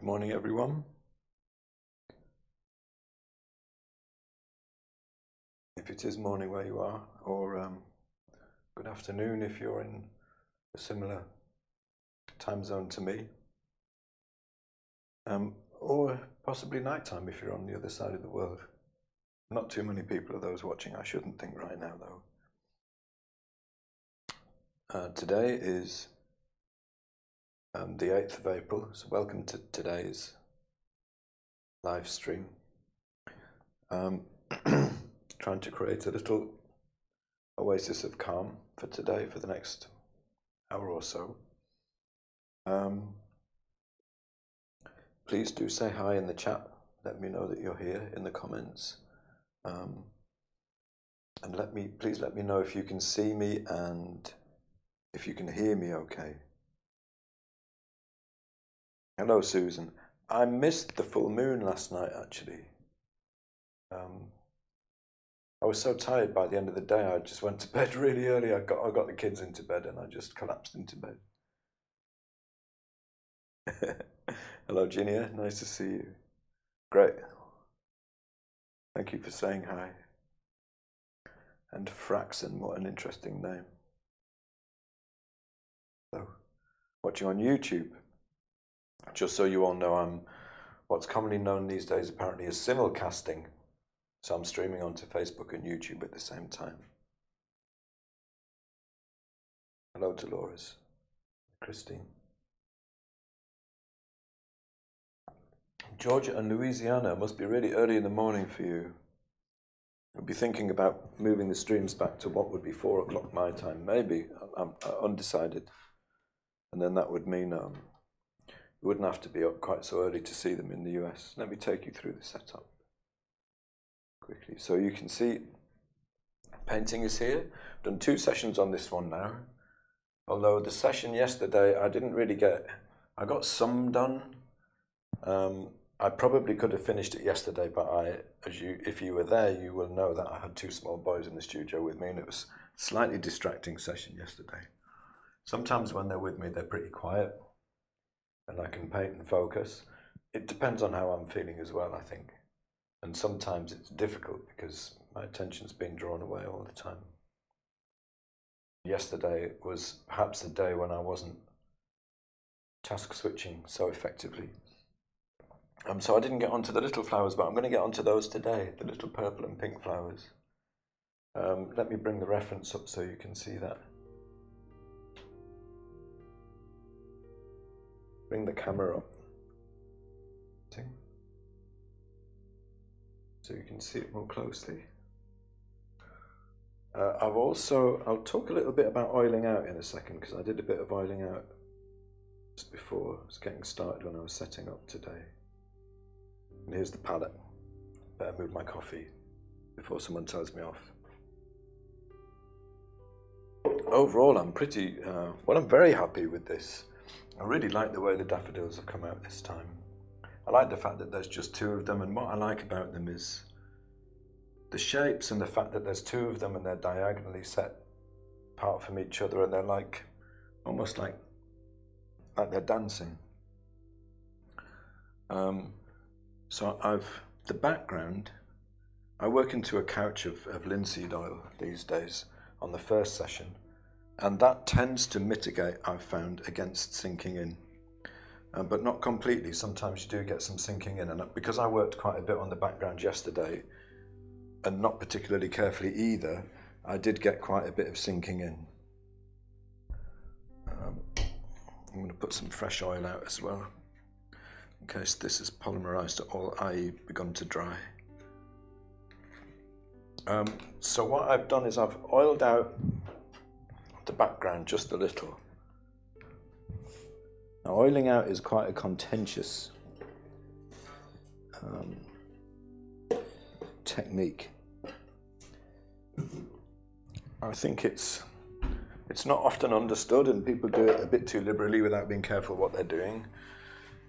morning, everyone. If it is morning where you are, or good afternoon if you're in a similar time zone to me, or possibly nighttime if you're on the other side of the world. Not too many people are those watching, I shouldn't think right now though. Today is the 8th of April, so welcome to today's live stream. Trying to create a little oasis of calm for today, for the next hour or so. Please do say hi in the chat. Let me know that you're here in the comments. And please let me know if you can see me and if you can hear me okay. Hello, Susan. I missed the full moon last night, actually. I was so tired by the end of the day, I just went to bed really early. I got the kids into bed and I just collapsed into bed. Hello, Ginia. Nice to see you. Great. Thank you for saying hi. And Fraxon, what an interesting name. So, watching on YouTube. Just so you all know, I'm what's commonly known these days apparently as simulcasting. So I'm streaming onto Facebook and YouTube at the same time. Hello, Dolores. Christine. Georgia and Louisiana must be really early in the morning for you. I'll be thinking about moving the streams back to what would be 4 o'clock my time. Maybe. I'm undecided. And then that would mean you wouldn't have to be up quite so early to see them in the US. Let me take you through the setup quickly. So you can see painting is here. I've done 2 sessions on this one now. Although the session yesterday, I got some done. I probably could have finished it yesterday, but if you were there, you will know that I had 2 small boys in the studio with me, and it was a slightly distracting session yesterday. Sometimes when they're with me, they're pretty quiet, and I can paint and focus. It depends on how I'm feeling as well, I think. And sometimes it's difficult because my attention's being drawn away all the time. Yesterday was perhaps the day when I wasn't task switching so effectively. So I didn't get onto the little flowers, but I'm going to get onto those today, the little purple and pink flowers. Let me bring the reference up so you can see that. Bring the camera up. So you can see it more closely. I'll talk a little bit about oiling out in a second, because I did a bit of oiling out just before I was getting started when I was setting up today. And here's the palette. Better move my coffee before someone tells me off. Overall, I'm I'm very happy with this. I really like the way the daffodils have come out this time. I like the fact that there's just 2 of them, and what I like about them is the shapes and the fact that there's 2 of them and they're diagonally set apart from each other, and they're almost like they're dancing. So the background, I work into a couch of linseed oil these days on the first session, and that tends to mitigate, I've found, against sinking in. But not completely. Sometimes you do get some sinking in, and because I worked quite a bit on the background yesterday, and not particularly carefully either, I did get quite a bit of sinking in. I'm going to put some fresh oil out as well, in case this is polymerized at all, i.e. begun to dry. So what I've done is I've oiled out the background just a little. Now, oiling out is quite a contentious technique. I think it's not often understood, and people do it a bit too liberally without being careful what they're doing.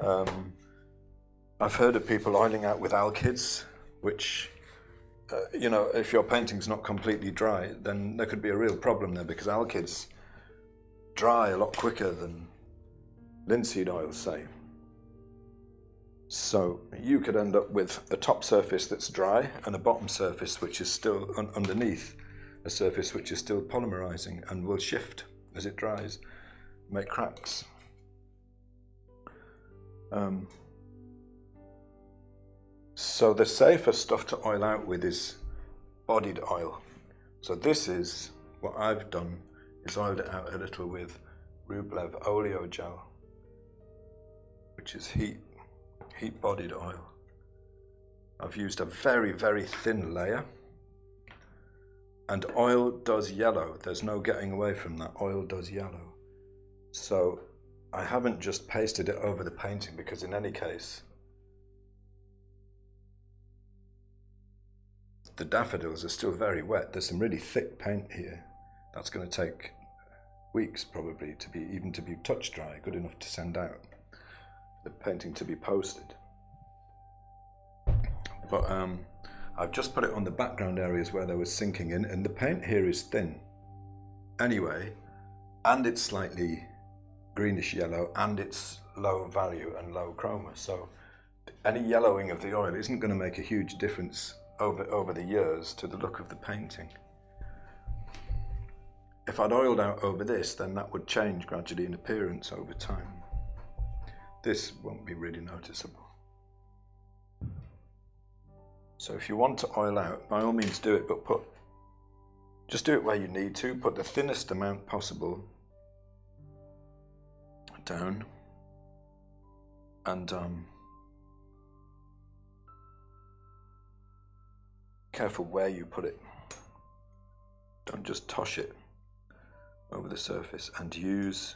I've heard of people oiling out with alkyds, which, if your painting's not completely dry, then there could be a real problem there, because alkyds dry a lot quicker than linseed oil, say. So you could end up with a top surface that's dry and a bottom surface which is still underneath, a surface which is still polymerizing and will shift as it dries, make cracks. So the safer stuff to oil out with is bodied oil. So this is what I've done, is oiled it out a little with Rublev oleo gel, which is heat bodied oil. I've used a very, very thin layer, and oil does yellow. There's no getting away from that. Oil does yellow. So I haven't just pasted it over the painting, because in any case the daffodils are still very wet. There's some really thick paint here. That's going to take weeks probably to be touch dry, good enough to send out, the painting to be posted. But I've just put it on the background areas where there was sinking in, and the paint here is thin anyway, and it's slightly greenish yellow, and it's low value and low chroma. So any yellowing of the oil isn't going to make a huge difference over the years to the look of the painting. If I'd oiled out over this, then that would change gradually in appearance over time. This won't be really noticeable. So if you want to oil out, by all means do it, but just do it where you need to. Put the thinnest amount possible down, and careful where you put it. Don't just toss it over the surface, and use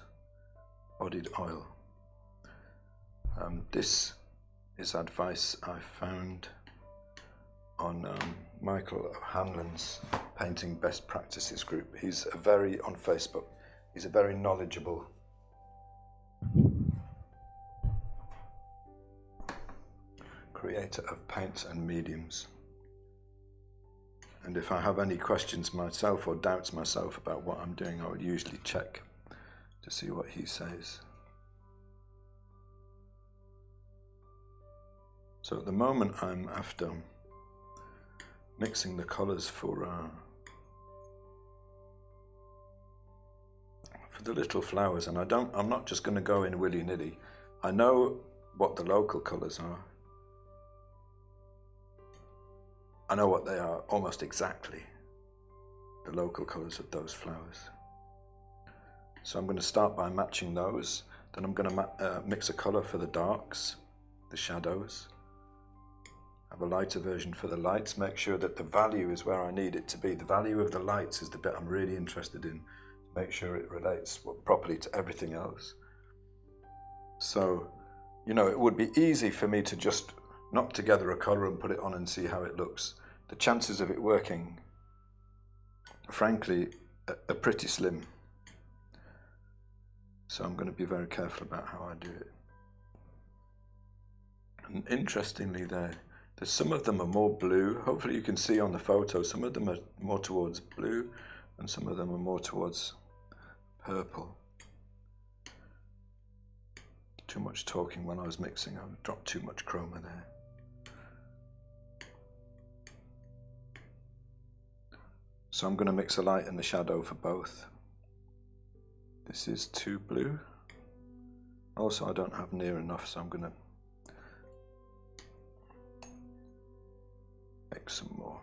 bodied oil. This is advice I found on Michael O'Hanlon's Painting Best Practices group. He's on Facebook, he's a very knowledgeable creator of paints and mediums. And if I have any questions myself or doubts myself about what I'm doing, I would usually check to see what he says. So at the moment I'm after mixing the colours for the little flowers, and I'm not just going to go in willy-nilly. I know what the local colours are. I know what they are almost exactly, the local colours of those flowers. So I'm going to start by matching those. Then I'm going to mix a colour for the darks, the shadows. Have a lighter version for the lights. Make sure that the value is where I need it to be. The value of the lights is the bit I'm really interested in. Make sure it relates properly to everything else. So, you know, it would be easy for me to just knock together a colour and put it on and see how it looks. The chances of it working, frankly, are pretty slim. So I'm going to be very careful about how I do it. And interestingly there's some of them are more blue. Hopefully you can see on the photo, some of them are more towards blue and some of them are more towards purple. Too much talking when I was mixing. I dropped too much chroma there. So I'm going to mix a light and the shadow for both. This is too blue. Also, I don't have near enough, so I'm going to make some more.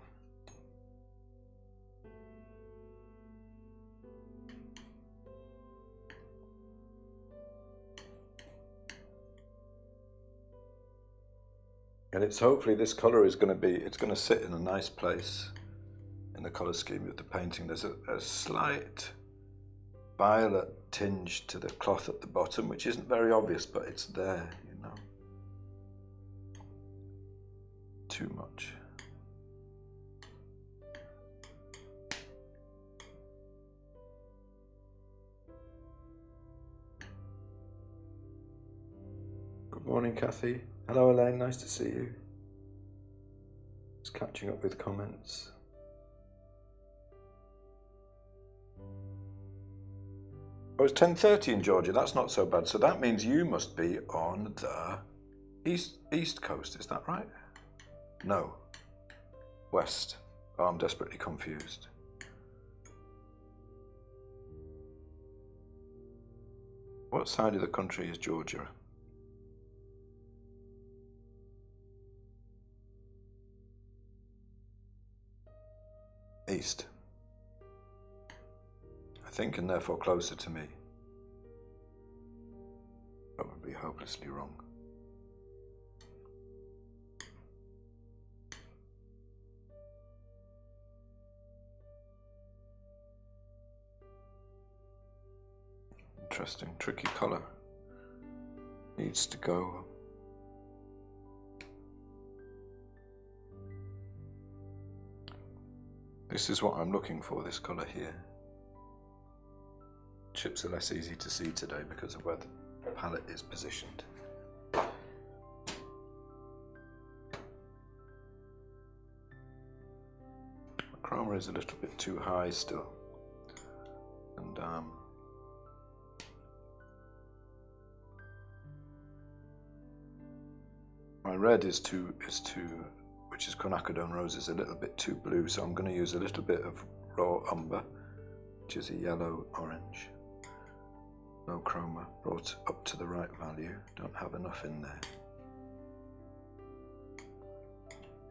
And it's hopefully this colour is going to sit in a nice place in the colour scheme of the painting. There's a slight violet tinge to the cloth at the bottom, which isn't very obvious, but it's there, you know. Too much. Good morning, Kathy. Hello, Elaine. Nice to see you. Just catching up with comments. Oh, it's 10:30 in Georgia. That's not so bad. So that means you must be on the East Coast, is that right? No. West. Oh, I'm desperately confused. What side of the country is Georgia? East. I think, and therefore closer to me. Probably hopelessly wrong. Interesting, tricky colour. Needs to go. This is what I'm looking for, this colour here. Chips are less easy to see today because of where the palette is positioned. The chroma is a little bit too high still. And my red is too, which is quinacridone rose, is a little bit too blue, so I'm going to use a little bit of raw umber, which is a yellow orange. No chroma, brought up to the right value, don't have enough in there.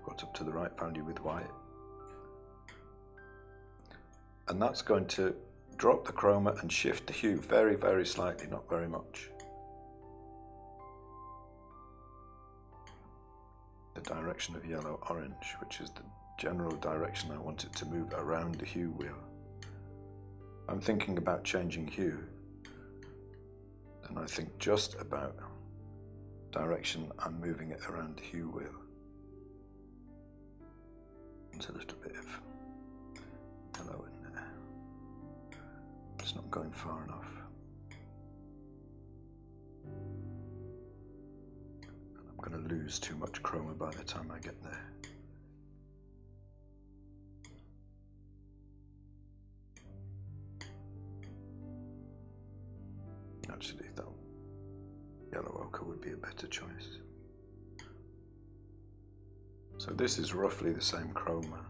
Brought up to the right value with white. And that's going to drop the chroma and shift the hue very, very slightly, not very much. The direction of yellow-orange, which is the general direction I want it to move around the hue wheel. I'm thinking about changing hue, and I think just about direction I'm moving it around the hue wheel. There's a little bit of yellow in there. It's not going far enough. I'm going to lose too much chroma by the time I get there. Actually, though, yellow ochre would be a better choice. So this is roughly the same chroma,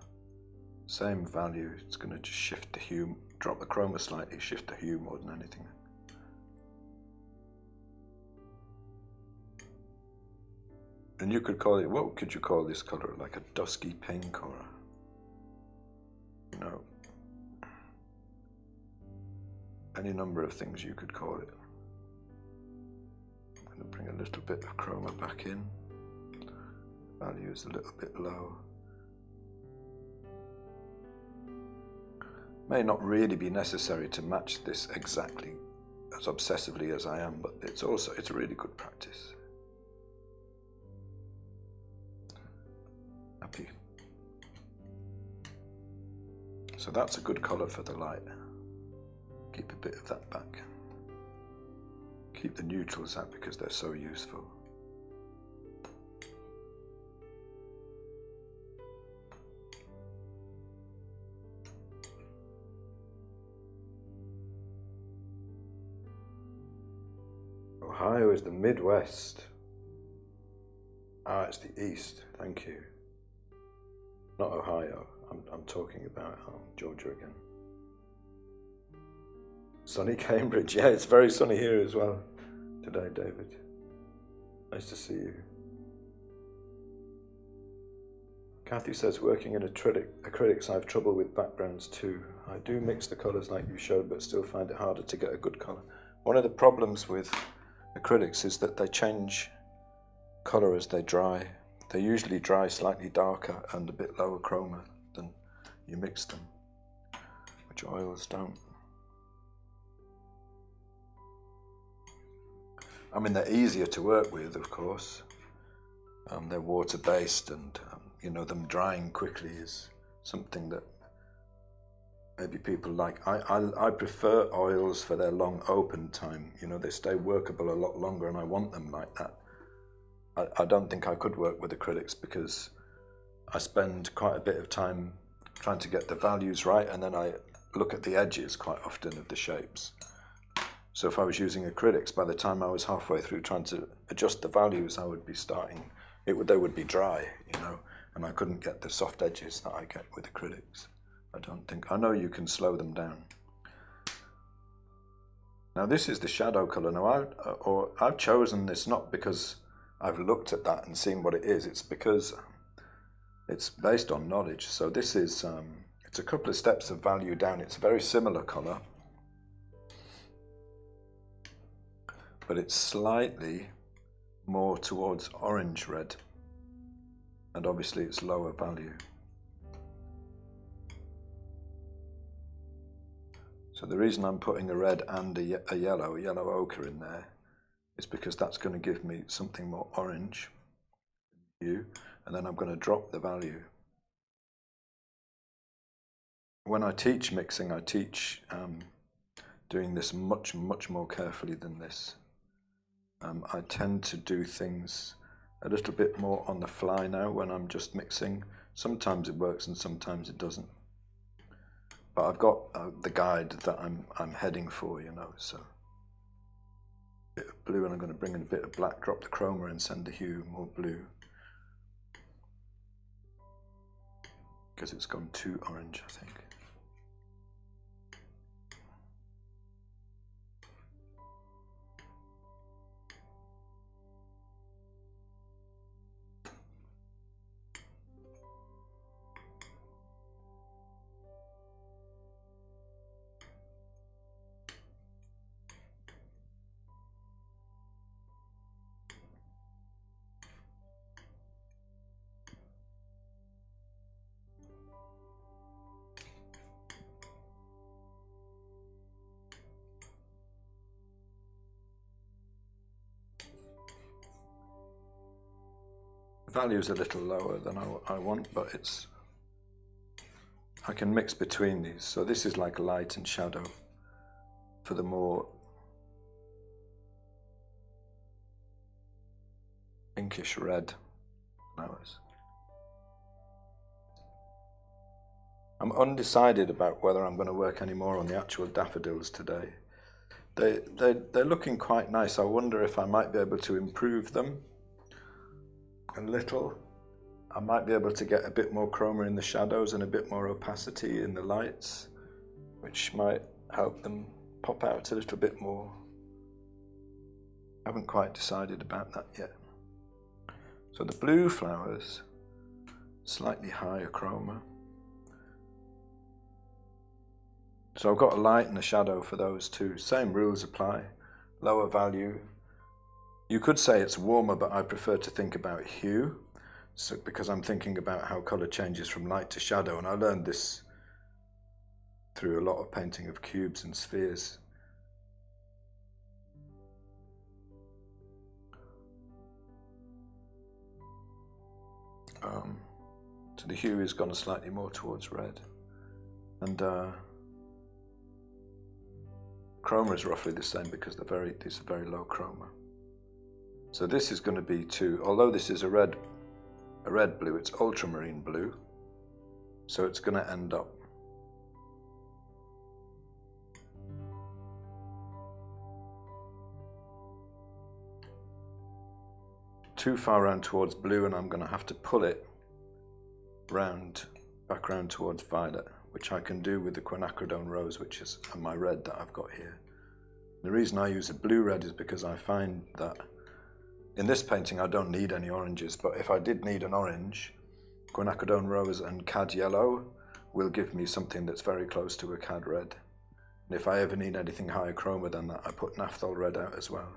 same value. It's going to just shift the hue, drop the chroma slightly, shift the hue more than anything. And you could call it, what could you call this colour? Like a dusky pink, or you know, any number of things you could call it. I'm going to bring a little bit of chroma back in. Value is a little bit low. May not really be necessary to match this exactly as obsessively as I am, but it's a really good practice. Happy. So that's a good colour for the light. Keep a bit of that back. Keep the neutrals out because they're so useful. Ohio is the Midwest. Ah, it's the East. Thank you. Not Ohio. I'm talking about Georgia again. Sunny Cambridge. Yeah, it's very sunny here as well today, David. Nice to see you. Kathy says, working in acrylics, I have trouble with backgrounds too. I do mix the colours like you showed, but still find it harder to get a good colour. One of the problems with acrylics is that they change colour as they dry. They usually dry slightly darker and a bit lower chroma than you mix them, which oils don't. I mean, they're easier to work with, of course. They're water-based, and you know, them drying quickly is something that maybe people like. I prefer oils for their long open time. You know, they stay workable a lot longer, and I want them like that. I don't think I could work with acrylics because I spend quite a bit of time trying to get the values right, and then I look at the edges quite often of the shapes. So if I was using acrylics, by the time I was halfway through trying to adjust the values, I would be starting, they would be dry, you know, and I couldn't get the soft edges that I get with acrylics. I don't think. I know you can slow them down. Now this is the shadow colour. Now I've chosen this not because I've looked at that and seen what it is. It's because it's based on knowledge. So this is, it's a couple of steps of value down. It's a very similar colour, but it's slightly more towards orange red, and obviously it's lower value. So the reason I'm putting a red and a yellow ochre in there is because that's going to give me something more orange hue, and then I'm going to drop the value. When I teach mixing, I teach doing this much more carefully than this. I tend to do things a little bit more on the fly now when I'm just mixing. Sometimes it works and sometimes it doesn't. But I've got the guide that I'm heading for, you know, so. A bit of blue, and I'm going to bring in a bit of black, drop the chroma and send the hue more blue. Because it's gone too orange, I think. The value is a little lower than I want, but I can mix between these. So this is like light and shadow for the more pinkish red flowers. I'm undecided about whether I'm going to work any more on the actual daffodils today. They're looking quite nice. I wonder if I might be able to improve them a little. I might be able to get a bit more chroma in the shadows and a bit more opacity in the lights, which might help them pop out a little bit more. I haven't quite decided about that yet. So the blue flowers, slightly higher chroma. So I've got a light and a shadow for those two. Same rules apply. Lower value. You could say it's warmer, but I prefer to think about hue. So because I'm thinking about how colour changes from light to shadow, and I learned this through a lot of painting of cubes and spheres. So the hue has gone slightly more towards red, and chroma is roughly the same because these are very low chroma. So this is going to be although this is a red blue, it's ultramarine blue, so it's going to end up too far round towards blue, and I'm going to have to pull it back round towards violet, which I can do with the quinacridone rose, which is my red that I've got here. The reason I use a blue red is because I find that in this painting I don't need any oranges, but if I did need an orange, quinacridone rose and cad yellow will give me something that's very close to a cad red. And if I ever need anything higher chroma than that, I put naphthol red out as well.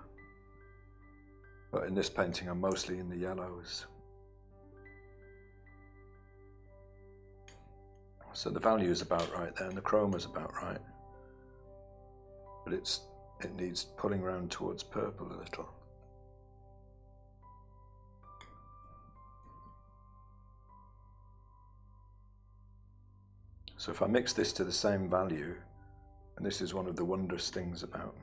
But in this painting I'm mostly in the yellows. So the value is about right there, and the chroma is about right. But it needs pulling round towards purple a little. So if I mix this to the same value, and this is one of the wondrous things about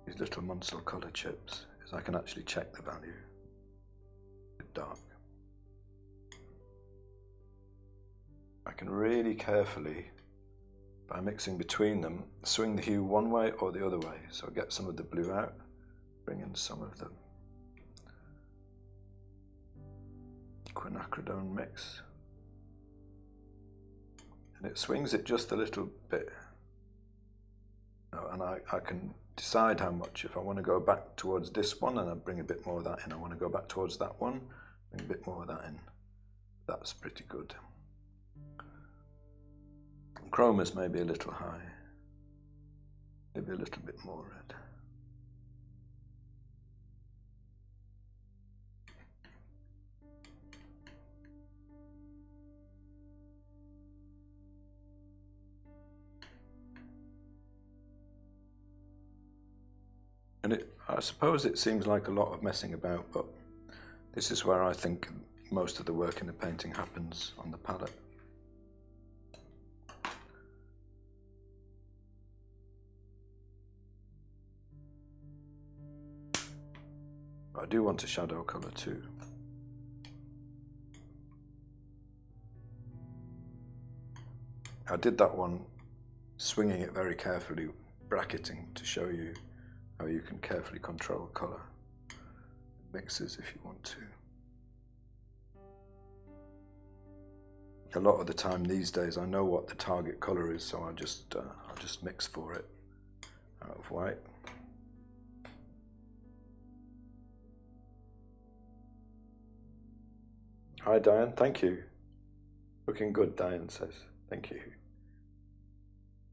these little Munsell colour chips, is I can actually check the value. A bit dark. I can really carefully by mixing between them, swing the hue one way or the other way. So get some of the blue out, bring in some of the quinacridone mix. And it swings it just a little bit. And I can decide how much. If I want to go back towards this one, and I bring a bit more of that in. I want to go back towards that one, bring a bit more of that in. That's pretty good. Chroma's maybe a little high. Maybe a little bit more red. And I suppose it seems like a lot of messing about, but this is where I think most of the work in the painting happens, on the palette. But I do want a shadow colour too. I did that one swinging it very carefully, bracketing to show you how you can carefully control colour mixes if you want to. A lot of the time these days I know what the target colour is, so I'll just mix for it out of white. Hi Diane, thank you. Looking good, Diane says. Thank you.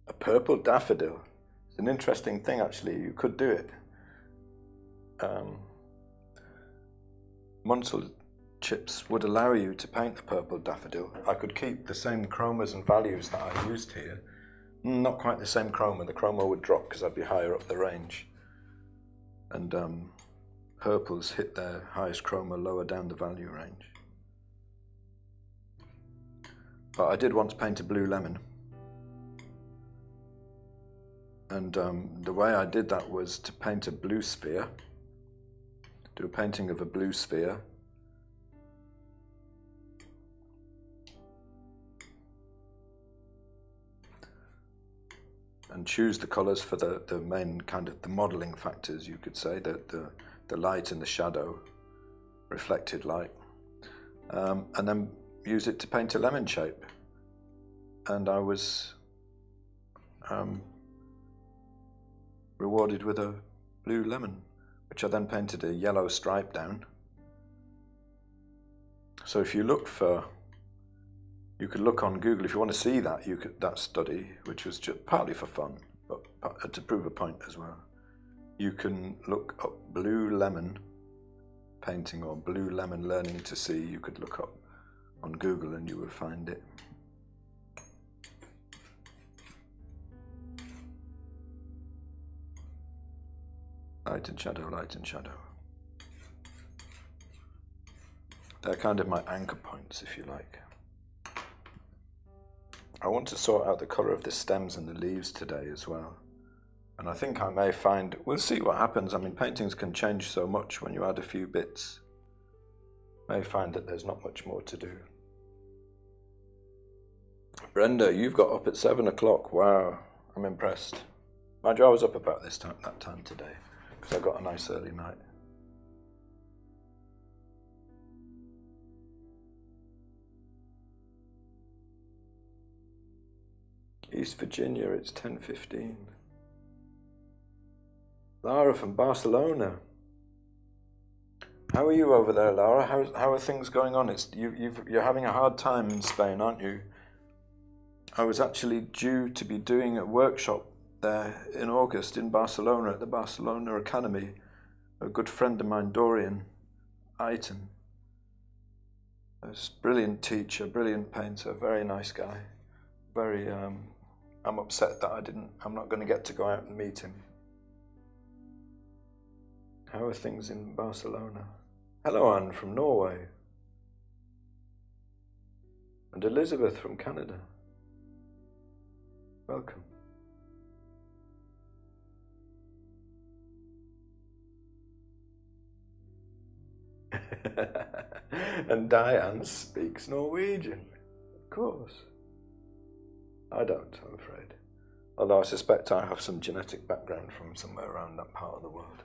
A purple daffodil. It's an interesting thing actually, you could do it. Munsell chips would allow you to paint a purple daffodil. I could keep the same chromas and values that I used here. Not quite the same chroma. The chroma would drop because I'd be higher up the range. And purples hit their highest chroma lower down the value range. But I did want to paint a blue lemon. And the way I did that was to paint a blue sphere, do a painting of a blue sphere, and choose the colours for the main kind of the modelling factors, you could say, the light and the shadow, reflected light, and then use it to paint a lemon shape. And I was rewarded with a blue lemon, which I then painted a yellow stripe down. So if you look for, you could look on Google, if you want to see that, that study, which was just partly for fun, but to prove a point as well. You can look up blue lemon painting or blue lemon learning to see. You could look up on Google and you will find it. Light and shadow, light and shadow. They're kind of my anchor points, if you like. I want to sort out the colour of the stems and the leaves today as well. And I think I may find, we'll see what happens. I mean, paintings can change so much when you add a few bits. May find that there's not much more to do. Brenda, you've got up at 7 o'clock. Wow, I'm impressed. Mind you, I was up about that time today, because I got a nice early night. East Virginia, it's 10:15. Lara from Barcelona. How are you over there, Lara? How are things going on? You're having a hard time in Spain, aren't you? I was actually due to be doing a workshop there in August in Barcelona at the Barcelona Academy. A good friend of mine, Dorian Aiton, a brilliant teacher, brilliant painter, very nice guy. Very, I'm upset that I'm not going to get to go out and meet him. How are things in Barcelona? Hello, Anne from Norway. And Elizabeth from Canada. Welcome. And Diane speaks Norwegian, of course. I don't, I'm afraid. Although I suspect I have some genetic background from somewhere around that part of the world.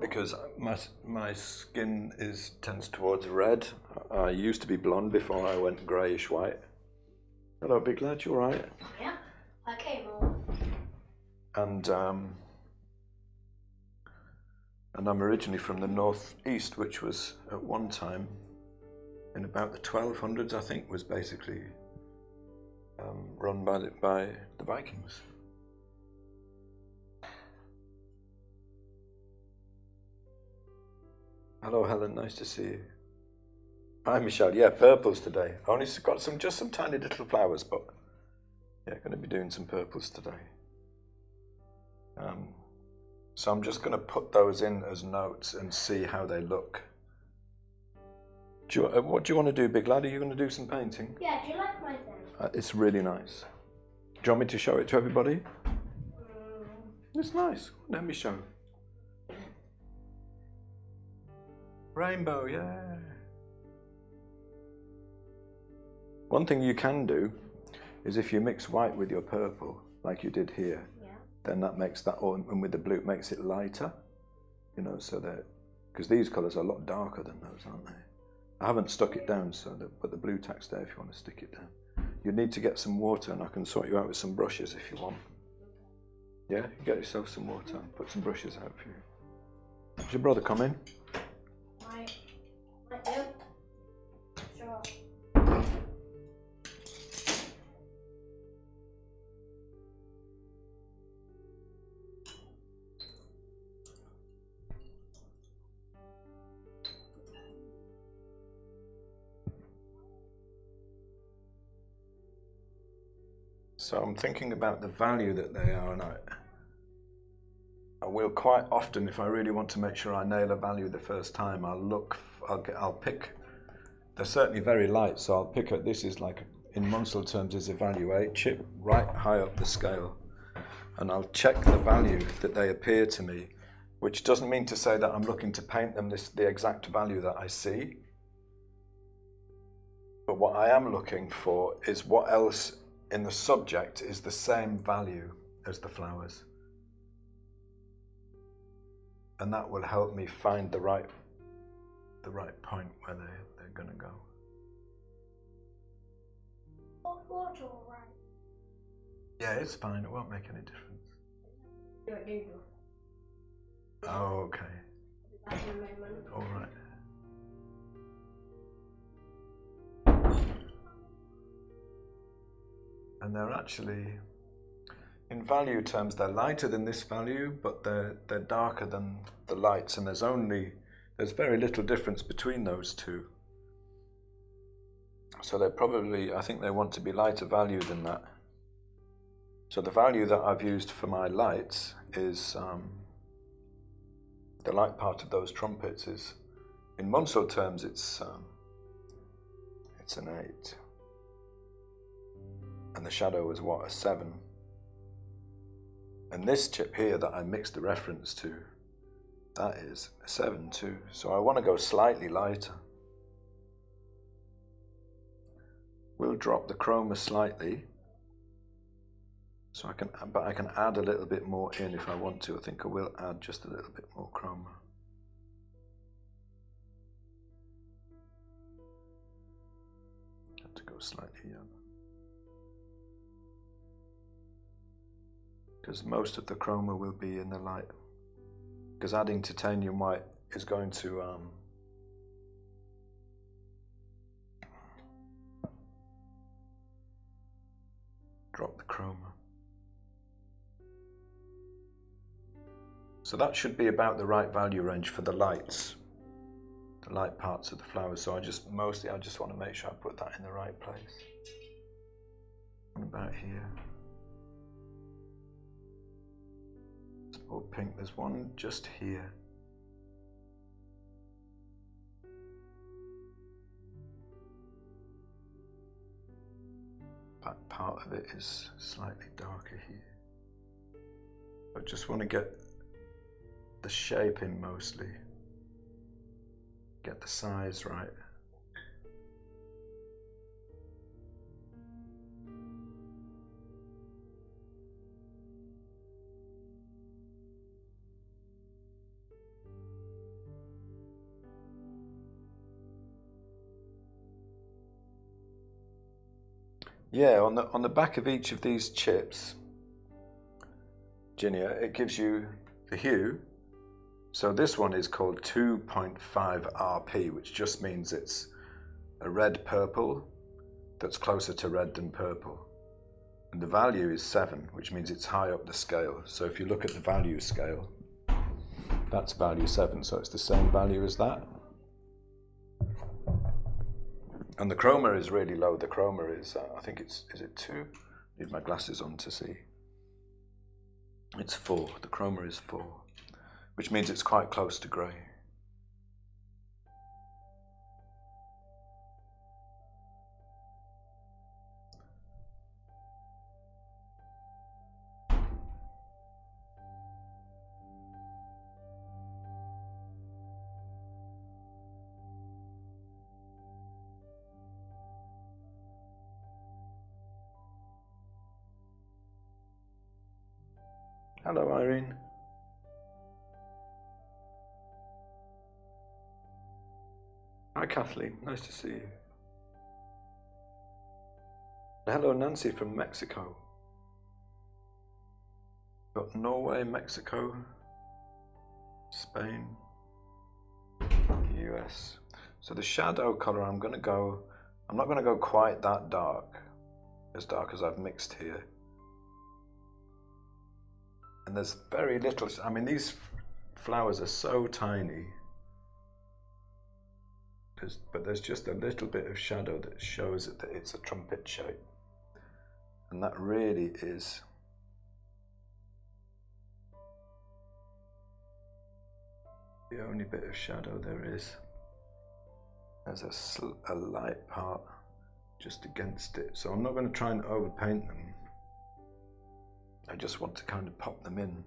Because my skin tends towards red. I used to be blonde before I went greyish white. Hello, Big Lad, you alright? Yeah, I came on. And I'm originally from the northeast, which was at one time, in about the 1200s, I think, was basically run by the Vikings. Hello, Helen. Nice to see you. Hi, Michelle. Yeah, purples today. Only got just some tiny little flowers, but yeah, going to be doing some purples today. So I'm just going to put those in as notes and see how they look. What do you want to do, Big Lad? Are you going to do some painting? Yeah, do you like my thing? It's really nice. Do you want me to show it to everybody? It's nice. Let me show. Rainbow, yeah. One thing you can do is if you mix white with your purple, like you did here, then that makes that, and with the blue, it makes it lighter. You know, so that, because these colours are a lot darker than those, aren't they? I haven't stuck it down, but the blue tack's there if you want to stick it down. You need to get some water, and I can sort you out with some brushes if you want. Yeah, you get yourself some water, put some brushes out for you. Does your brother come in? Might do. Sure. So I'm thinking about the value that they are, and I will quite often, if I really want to make sure I nail a value the first time, I'll pick. They're certainly very light, so I'll pick up. This is like, in Munsell terms, is a value 8 chip, right high up the scale, and I'll check the value that they appear to me, which doesn't mean to say that I'm looking to paint them the exact value that I see. But what I am looking for is what else in the subject is the same value as the flowers. And that will help me find the right point where they're going to go. Water, all right. Yeah, it's fine. It won't make any difference. Do it, do. Oh, okay. That's an amendment. All right. And they're actually, in value terms, they're lighter than this value, but they're darker than the lights, and there's very little difference between those two. So they're probably, I think they want to be lighter value than that. So the value that I've used for my lights is, the light part of those trumpets is, in Munsell terms, it's an 8. And the shadow is what, a 7. And this chip here that I mixed the reference to, that is a 7 too. So I want to go slightly lighter. We'll drop the chroma slightly. So but I can add a little bit more in if I want to. I think I will add just a little bit more chroma. Have to go slightly yellow. Because most of the chroma will be in the light. Because adding titanium white is going to drop the chroma. So that should be about the right value range for the lights, the light parts of the flowers. So I just want to make sure I put that in the right place. What about here? Or pink, there's one just here. That part of it is slightly darker here. I just want to get the shape in mostly. Get the size right. Yeah, on the back of each of these chips, Ginia, it gives you the hue. So this one is called 2.5 RP, which just means it's a red purple that's closer to red than purple. And the value is 7, which means it's high up the scale. So if you look at the value scale, that's value 7, so it's the same value as that. And the chroma is really low. The chroma is, I think is it 2? Need my glasses on to see. It's 4. The chroma is 4, which means it's quite close to grey. Hello, Irene. Hi, Kathleen. Nice to see you. Hello, Nancy from Mexico. Got Norway, Mexico, Spain, US. So the shadow color, I'm not going to go quite that dark as I've mixed here. And there's very little, I mean, these flowers are so tiny, but there's just a little bit of shadow that shows that it's a trumpet shape. And that really is the only bit of shadow there is. There's a light part just against it. So I'm not going to try and overpaint them. I just want to kind of pop them in.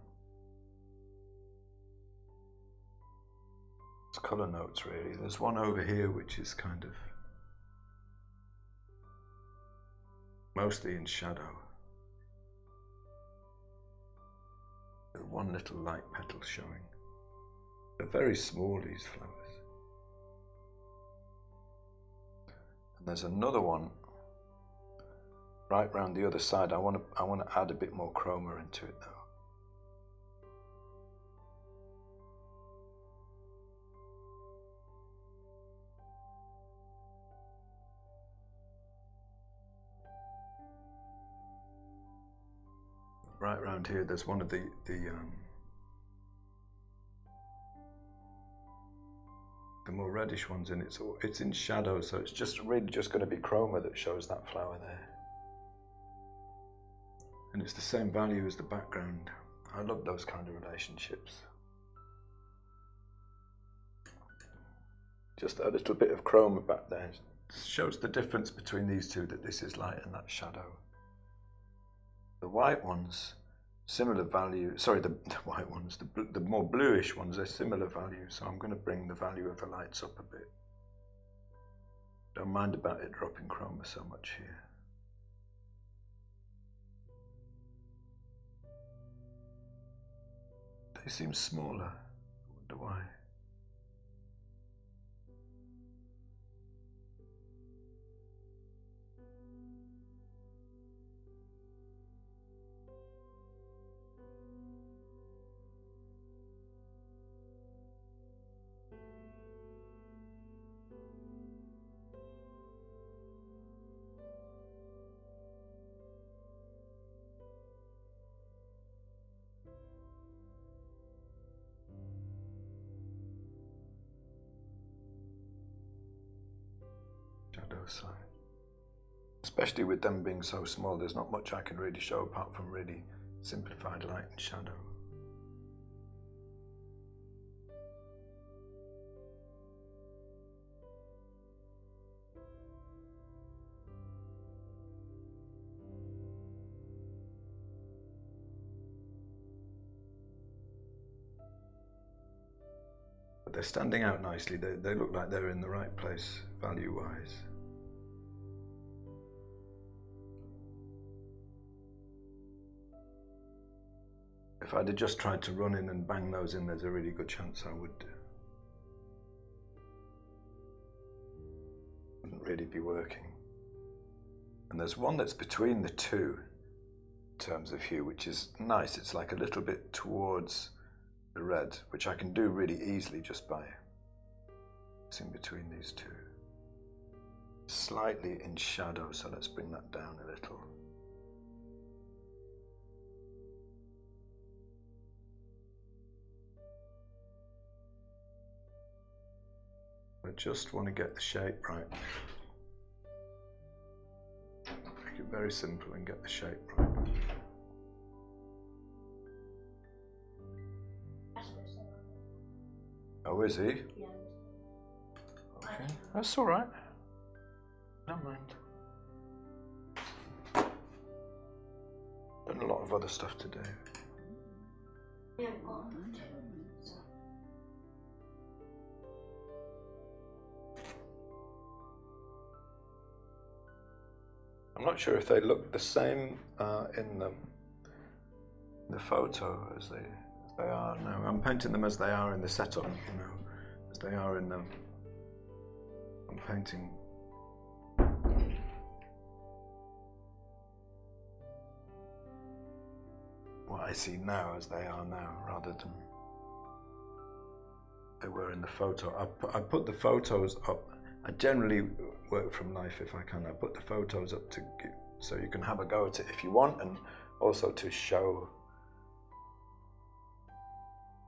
It's colour notes really. There's one over here which is kind of mostly in shadow. There's one little light petal showing. They're very small, these flowers. And there's another one right round the other side. I want to add a bit more chroma into it though. Right round here, there's one of the more reddish ones, and it's in shadow, so it's just really just going to be chroma that shows that flower there. And it's the same value as the background. I love those kind of relationships. Just a little bit of chroma back there shows the difference between these two, that this is light and that's shadow. The white ones, similar value, sorry, the white ones, the more bluish ones, they're similar value, so I'm going to bring the value of the lights up a bit. Don't mind about it dropping chroma so much here. They seem smaller, I wonder why. Shadow side. Especially with them being so small, there's not much I can really show apart from really simplified light and shadow. But they're standing out nicely. They look like they're in the right place value-wise. If I'd have just tried to run in and bang those in, there's a really good chance I wouldn't really be working. And there's one that's between the two in terms of hue, which is nice. It's like a little bit towards the red, which I can do really easily just by mixing between these two. Slightly in shadow, so let's bring that down a little. I just want to get the shape right. Make it very simple and get the shape right. Oh, is he? Yeah. Okay, that's all right. Never mind. Done a lot of other stuff today. Yeah. I'm not sure if they look the same in the photo as they are now. I'm painting them as they are in the setup, you know, as they are in them. I'm painting what I see now as they are now, rather than they were in the photo. I put the photos up. I generally work from life if I can. I put the photos up so you can have a go at it if you want, and also to show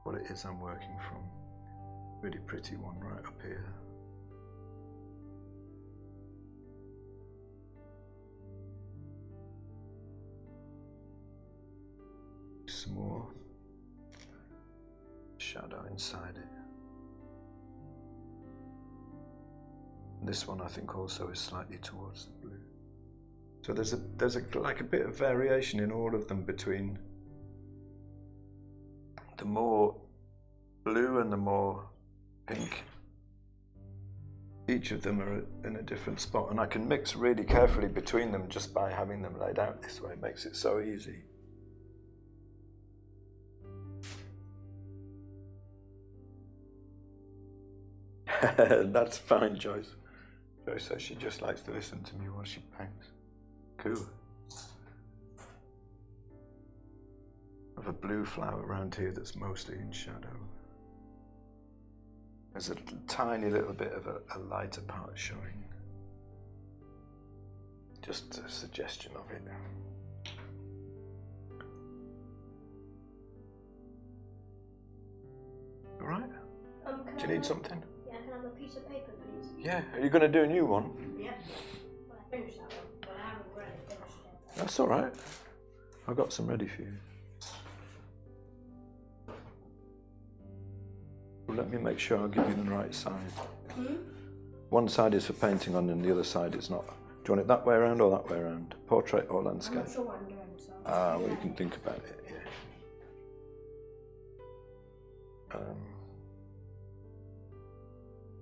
what it is I'm working from. Really pretty one right up here. Some more shadow inside it. This one I think also is slightly towards the blue. So there's like a bit of variation in all of them between the more blue and the more pink. Each of them are in a different spot, and I can mix really carefully between them just by having them laid out this way. It makes it so easy. That's fine, Joyce. Joyce says she just likes to listen to me while she paints. Cool. I have a blue flower around here that's mostly in shadow. There's a tiny little bit of a lighter part showing. Just a suggestion of it. All right? Do you need something? Yeah, can I have a piece of paper, please? Yeah. Are you going to do a new one? Yeah. Well, I finished that one, but I haven't really finished it. That's all right. I've got some ready for you. Well, let me make sure I'll give you the right side. One side is for painting on and the other side is not. Do you want it that way around or that way around? Portrait or landscape? I'm not sure what I'm doing, so. Well, you can think about it, yeah.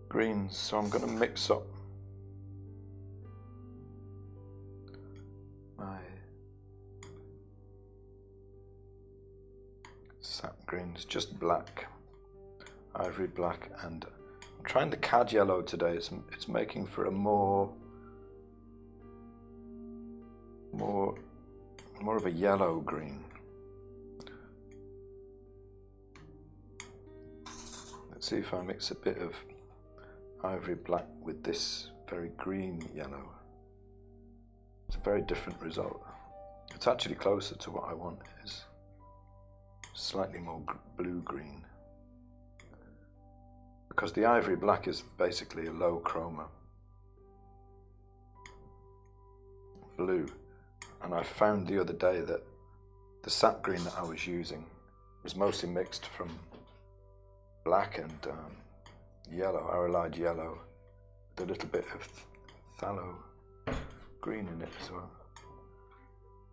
Greens, so I'm going to mix up my sap greens, just black, ivory black, and I'm trying the cad yellow today. It's making for a more of a yellow green. Let's see if I mix a bit of ivory black with this very green yellow. It's a very different result. It's actually closer to what I want. Is slightly more blue-green, because the ivory black is basically a low chroma blue, and I found the other day that the sap green that I was using was mostly mixed from black and yellow, arrowline yellow, with a little bit of phthalo green in it as well.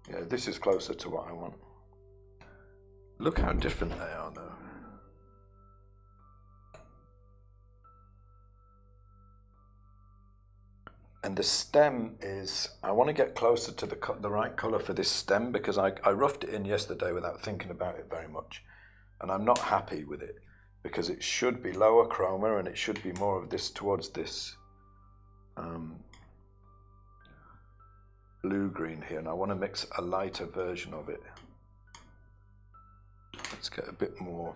Yeah, this is closer to what I want. Look how different they are though. And the stem is, I want to get closer to the right colour for this stem, because I roughed it in yesterday without thinking about it very much. And I'm not happy with it, because it should be lower chroma and it should be more of this towards this blue-green here, and I want to mix a lighter version of it. Let's get a bit more.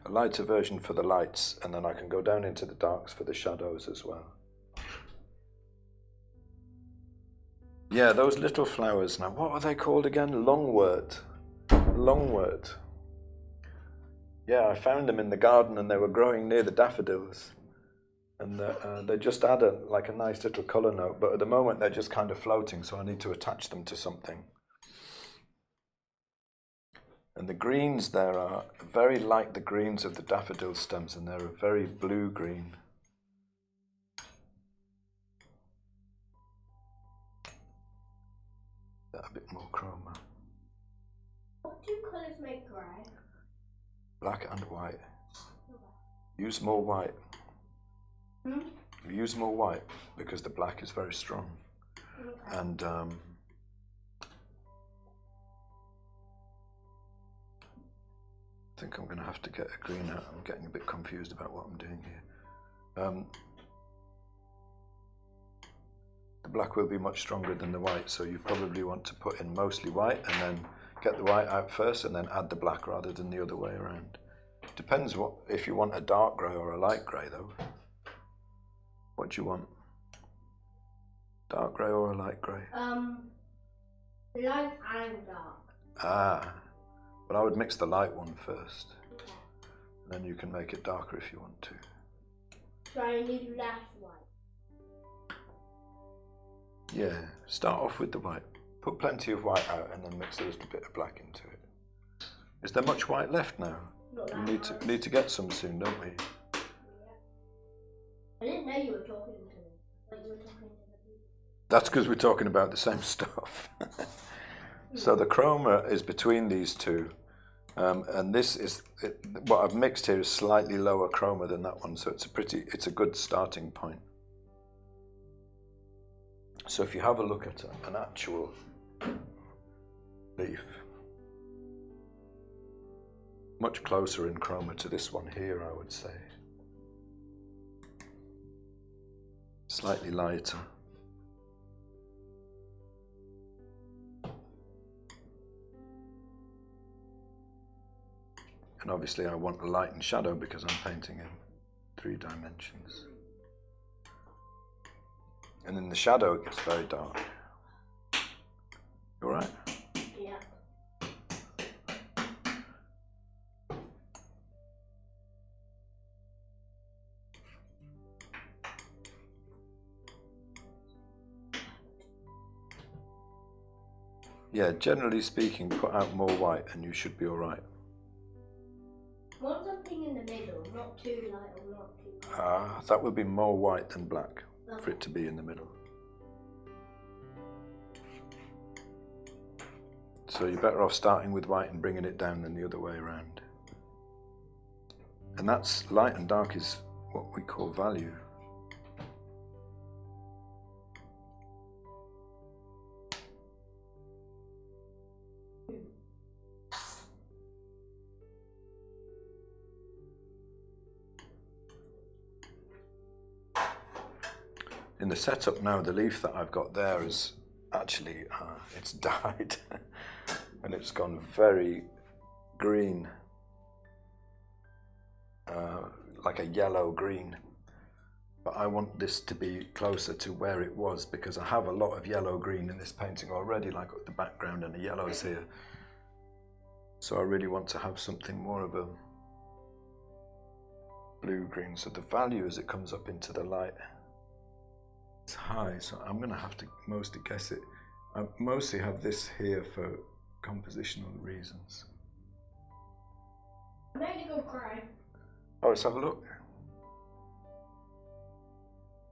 A lighter version for the lights, and then I can go down into the darks for the shadows as well. Yeah, those little flowers. Now, what are they called again? Longwort. Longwort. Yeah, I found them in the garden, and they were growing near the daffodils. And they just add like a nice little colour note, but at the moment they're just kind of floating, so I need to attach them to something. And the greens there are very like the greens of the daffodil stems, and they're a very blue-green. A bit more chroma. What do colours make grey? Black and white. Use more white. Use more white because the black is very strong. Okay. And I think I'm going to have to get a green out. I'm getting a bit confused about what I'm doing here. The black will be much stronger than the white, so you probably want to put in mostly white and then get the white out first and then add the black rather than the other way around. Depends if you want a dark grey or a light grey though. What do you want? Dark grey or a light grey? Light and dark. Ah, but I would mix the light one first. Okay. And then you can make it darker if you want to. So I need less white? Yeah, start off with the white. Put plenty of white out and then mix a little bit of black into it. Is there much white left now? We need to get some soon, don't we? Yeah. I didn't know you were talking to me. I thought you were talking to the people. That's because we're talking about the same stuff. So the chroma is between these two. And this is, what I've mixed here is slightly lower chroma than that one, so it's a good starting point. So if you have a look at an actual leaf, much closer in chroma to this one here, I would say. Slightly lighter. And obviously I want a light and shadow because I'm painting in 3 dimensions. And in the shadow it gets very dark. You alright? Yeah. Yeah, generally speaking, put out more white and you should be alright. Want something in the middle, not too light or not too dark. That would be more white than black. Okay. For it to be in the middle. So you're better off starting with white and bringing it down than the other way around. And that's light and dark is what we call value. In the setup now, the leaf that I've got there is actually, it's died and it's gone very green, like a yellow green. But I want this to be closer to where it was because I have a lot of yellow green in this painting already, like the background and the yellows here. So I really want to have something more of a blue-green. So the value as it comes up into the light, it's high, so I'm going to have to mostly guess it. I mostly have this here for compositional reasons. I'm ready to go cry. Oh, let's have a look.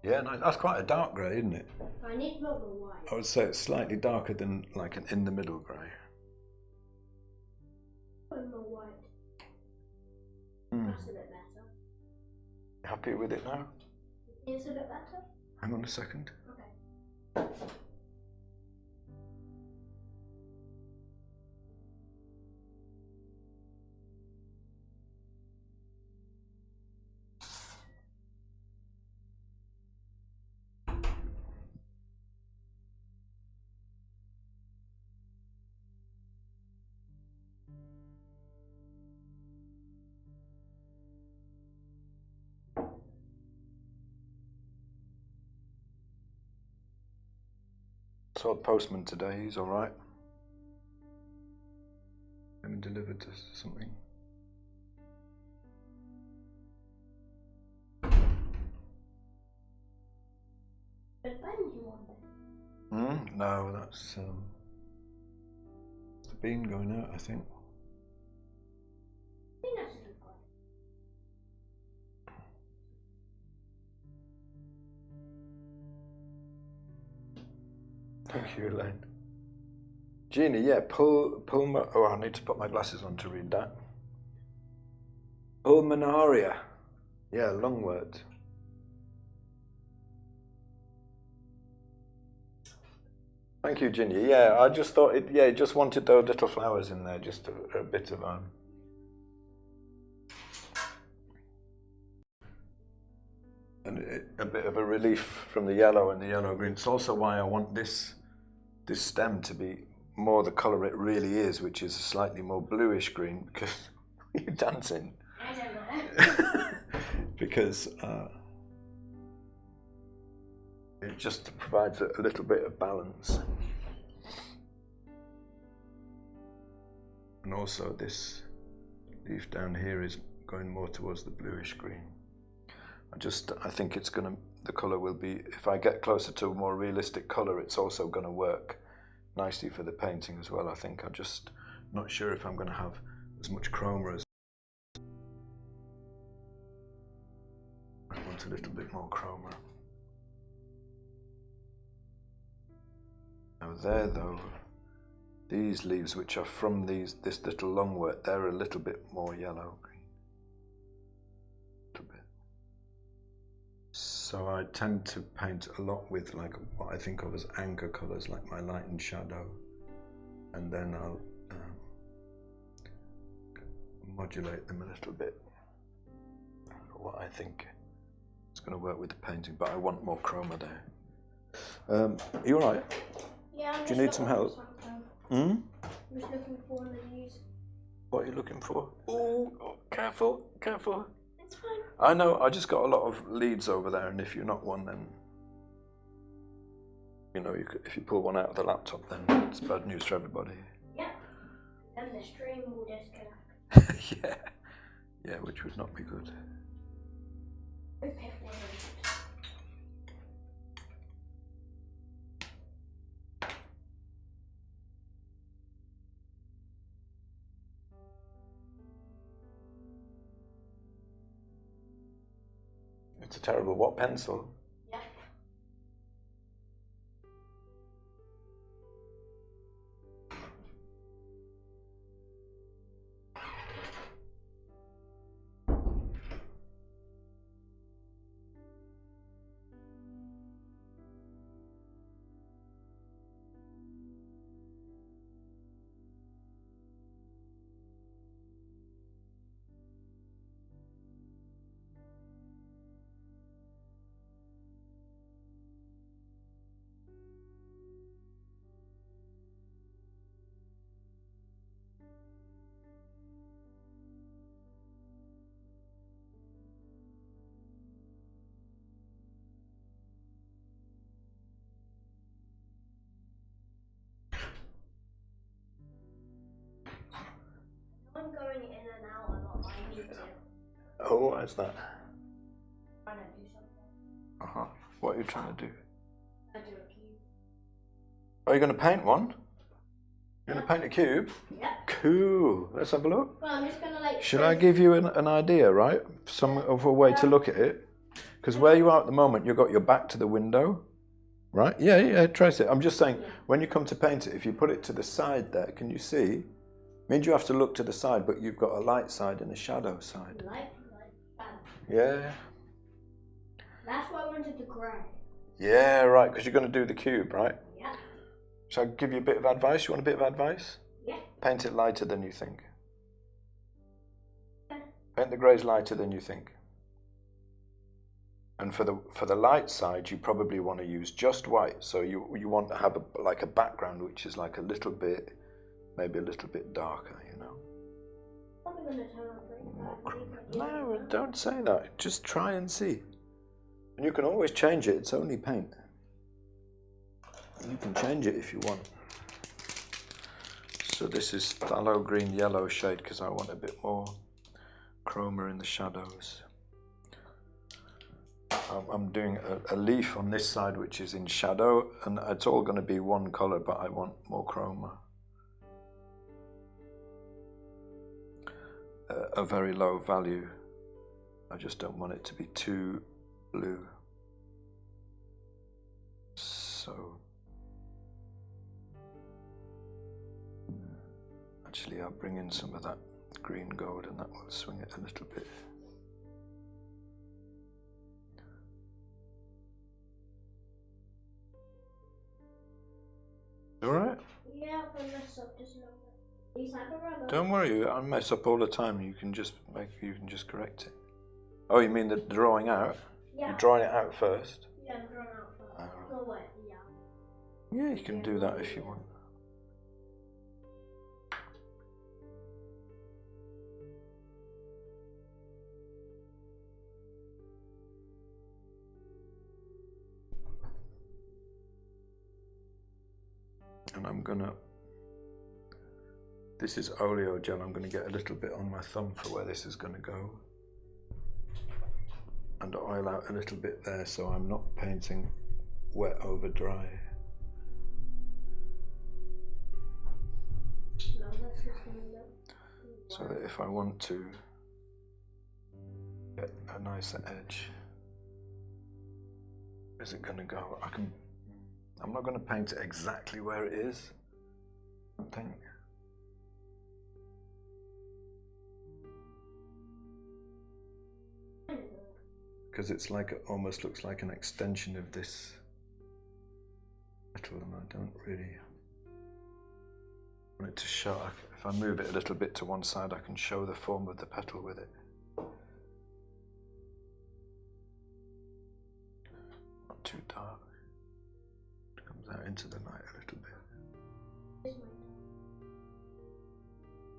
Yeah, nice. That's quite a dark grey, isn't it? I need more white. I would say it's slightly darker than like an in-the-middle grey. More white. That's a bit better. Happy with it now? It's a bit better? Hang on a second. Okay. Saw the postman today, he's alright. Him delivered to something. But when you want it? No, that's the bean going out, I think. I think that's a good one. Thank you, Elaine. Jeannie, yeah, pull my, oh, I need to put my glasses on to read that. Pulmonaria. Yeah, long word. Thank you, Ginny. Yeah, I just thought it, yeah, just wanted those little flowers in there, just a bit of and a bit of a relief from the yellow and the yellow green. It's also why I want this stem to be more the colour it really is, which is a slightly more bluish green, because you're dancing. I don't know. Because it just provides a little bit of balance. And also this leaf down here is going more towards the bluish green. I think it's gonna, the colour will be, if I get closer to a more realistic colour, it's also gonna work nicely for the painting as well. I think I'm just not sure if I'm gonna have as much chroma as, I want a little bit more chroma. Now there though, these leaves which are from this little longwort, they're a little bit more yellow green. A little bit. So I tend to paint a lot with like what I think of as anchor colours, like my light and shadow, and then I'll modulate them a little bit for what I think is going to work with the painting, but I want more chroma there. Are you alright? Yeah, I'm Do you need some help? I'm just looking for one of these. What are you looking for? Oh, careful, careful. It's fine. I know, I just got a lot of leads over there, and if you're not one, then, you know, if you pull one out of the laptop, then it's bad news for everybody. Yeah. Then the stream will disconnect. Yeah, which would not be good. Okay. It's a terrible, what, pencil? Yeah. I'm going in and out a lot. I need to. Oh, what's that? I'm trying to do something. What are you trying to do? I do a cube. Are you going to paint one? You're going to paint a cube? Yeah. Cool. Let's have a look. Well, I'm just gonna like. Should I give you an idea, right? Some of a way to look at it? Because where you are at the moment, you've got your back to the window, right? Yeah, trace it. I'm just saying, when you come to paint it, if you put it to the side there, can you see? Means you have to look to the side, but you've got a light side and a shadow side. Light, shadow. Yeah. That's why I wanted the grey. Yeah, right, because you're going to do the cube, right? Yeah. Shall I give you a bit of advice? You want a bit of advice? Yeah. Paint it lighter than you think. Okay. Paint the greys lighter than you think. And for the light side, you probably want to use just white. So you want to have like a background which is like a little bit, maybe a little bit darker, you know. Probably gonna turn on green. No, don't say that. Just try and see. And you can always change it. It's only paint. You can change it if you want. So this is phthalo green yellow shade because I want a bit more chroma in the shadows. I'm doing a leaf on this side which is in shadow, and it's all going to be one colour, but I want more chroma. A very low value. I just don't want it to be too blue. So actually I'll bring in some of that green gold and that will swing it a little bit. Alright? Yeah, I messed up just a little bit. Please have a rubber. Don't worry, I mess up all the time. You can just correct it. Oh, you mean the drawing out? Yeah. You're drawing it out first? Yeah, I'm drawing out first. Oh, right. No way, yeah. Yeah, you can do that if you want. And I'm gonna, this is oleo gel, I'm gonna get a little bit on my thumb for where this is gonna go. And oil out a little bit there so I'm not painting wet over dry. No, that's just gonna look. So that if I want to get a nicer edge, where's it gonna go? I'm not gonna paint it exactly where it is, I think. Because it's like, it almost looks like an extension of this petal, and I don't really want it to show. If I move it a little bit to one side, I can show the form of the petal with it. Not too dark. It comes out into the light a little bit.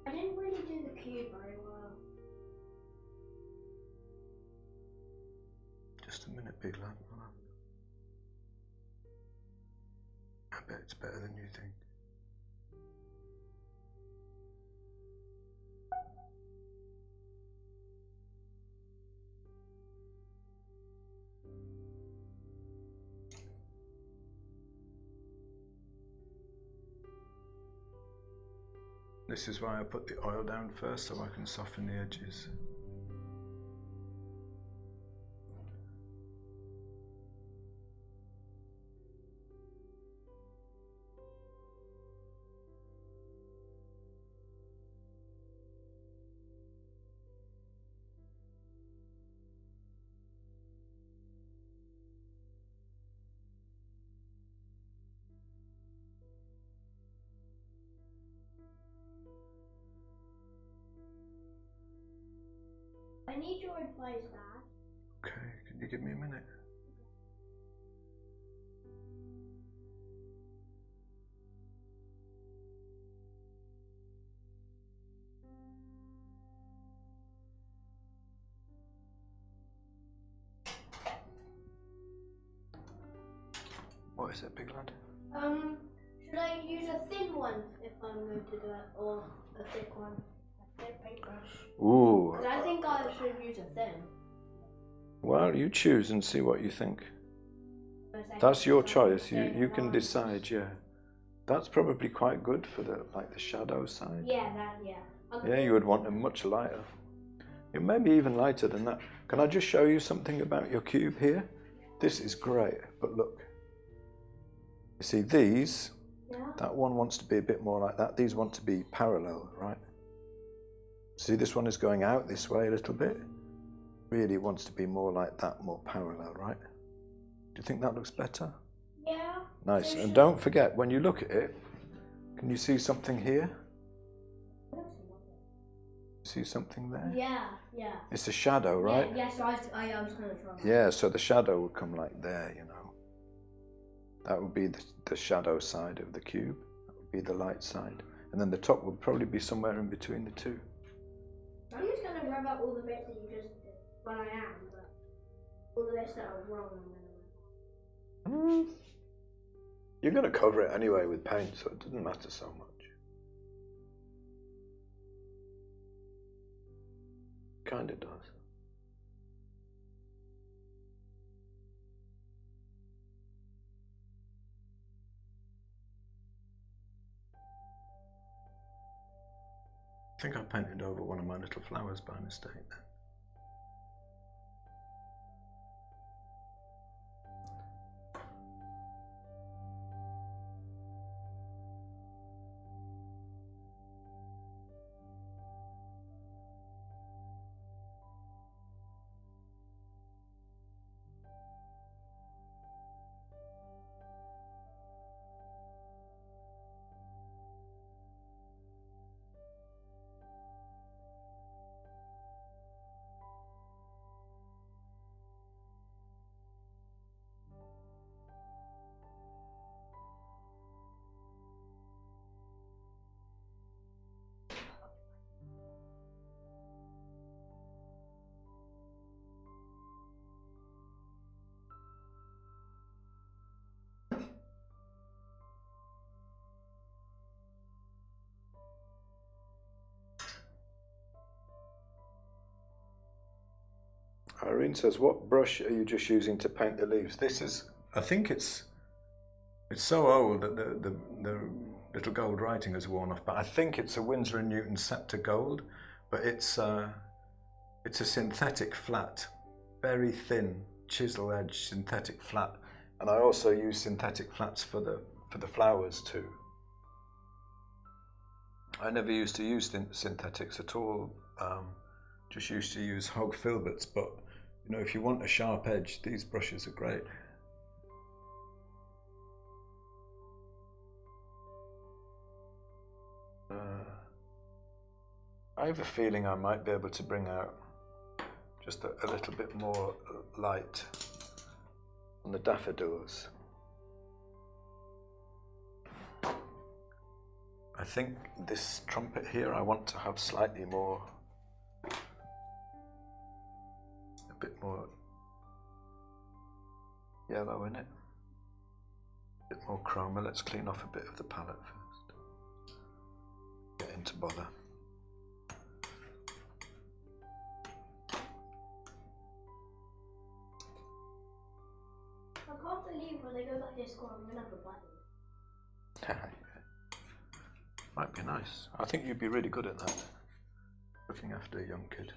I didn't really do the cube very well. Just a minute, big lad. I bet it's better than you think. This is why I put the oil down first, so I can soften the edges. I need your advice, Dad. Okay, can you give me a minute? What is it, big lad? Should I use a thin one if I'm going to do it, or a thick one? A thick paintbrush? Ooh. But I think I should use a thin. Well, you choose and see what you think. That's your choice. You can decide. Yeah, that's probably quite good for the shadow side. Yeah, that, yeah. Yeah, you would want them much lighter. It may be even lighter than that. Can I just show you something about your cube here? This is great, but look. You see these? Yeah. That one wants to be a bit more like that. These want to be parallel, right? See, this one is going out this way a little bit. Really wants to be more like that, more parallel, right? Do you think that looks better? Yeah. Nice. So And don't forget, when you look at it, can you see something here? See something there? Yeah, yeah. It's a shadow, right? Yeah, so I was going to try. Yeah, so the shadow would come like there, you know. That would be the shadow side of the cube. That would be the light side. And then the top would probably be somewhere in between the two. I'm just going to rub out all the bits that you just did. Well, I am, but all the bits that are wrong. You're going to cover it anyway with paint, so it doesn't matter so much. Kind of does. I think I painted over one of my little flowers by mistake then. Irene says, what brush are you just using to paint the leaves? This is, I think it's so old that the little gold writing has worn off, but I think it's a Winsor & Newton Scepter Gold, but it's a synthetic flat, very thin, chisel edge synthetic flat. And I also use synthetic flats for the flowers too. I never used to use synthetics at all, just used to use hog filberts, but you know, if you want a sharp edge, these brushes are great. I have a feeling I might be able to bring out just a little bit more light on the daffodils. I think this trumpet here I want to have slightly more, a bit more yellow in it, a bit more chroma. Let's clean off a bit of the palette first. Get into bother. I can't believe when they go back to school I'm going to have a button. Might be nice. I think you'd be really good at that, looking after a young kid.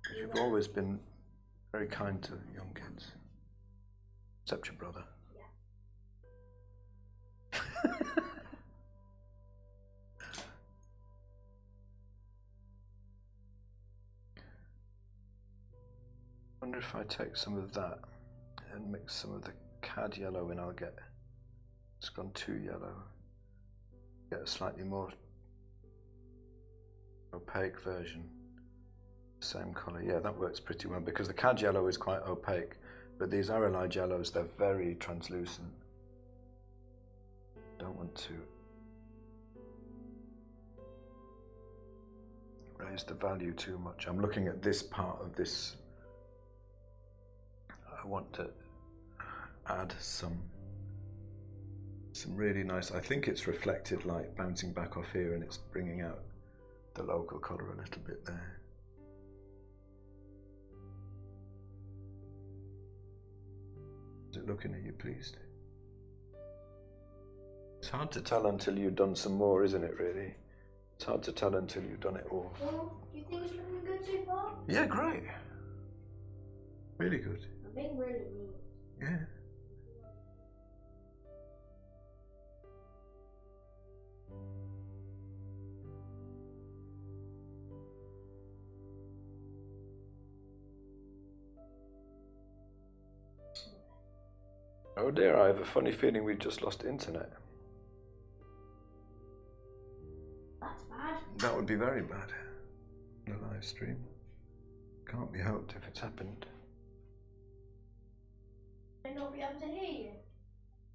Because you've always been very kind to young kids. Except your brother. Yeah. I wonder if I take some of that and mix some of the cad yellow in, I'll get, it's gone too yellow. Get a slightly more opaque version. Same colour. Yeah, that works pretty well because the cad yellow is quite opaque, but these arylide yellows, they're very translucent. Don't want to raise the value too much. I'm looking at this part of this. I want to add some really nice, I think it's reflected light bouncing back off here and it's bringing out the local colour a little bit there. Is it looking, are you pleased? It's hard to tell until you've done some more, isn't it really? It's hard to tell until you've done it all. Well, do you think it's looking good so far? Yeah, great. Really good. I'm being really mean. Yeah. Oh dear, I have a funny feeling we've just lost internet. That's bad. That would be very bad. The live stream. Can't be helped if it's happened. I'll not be able to hear you.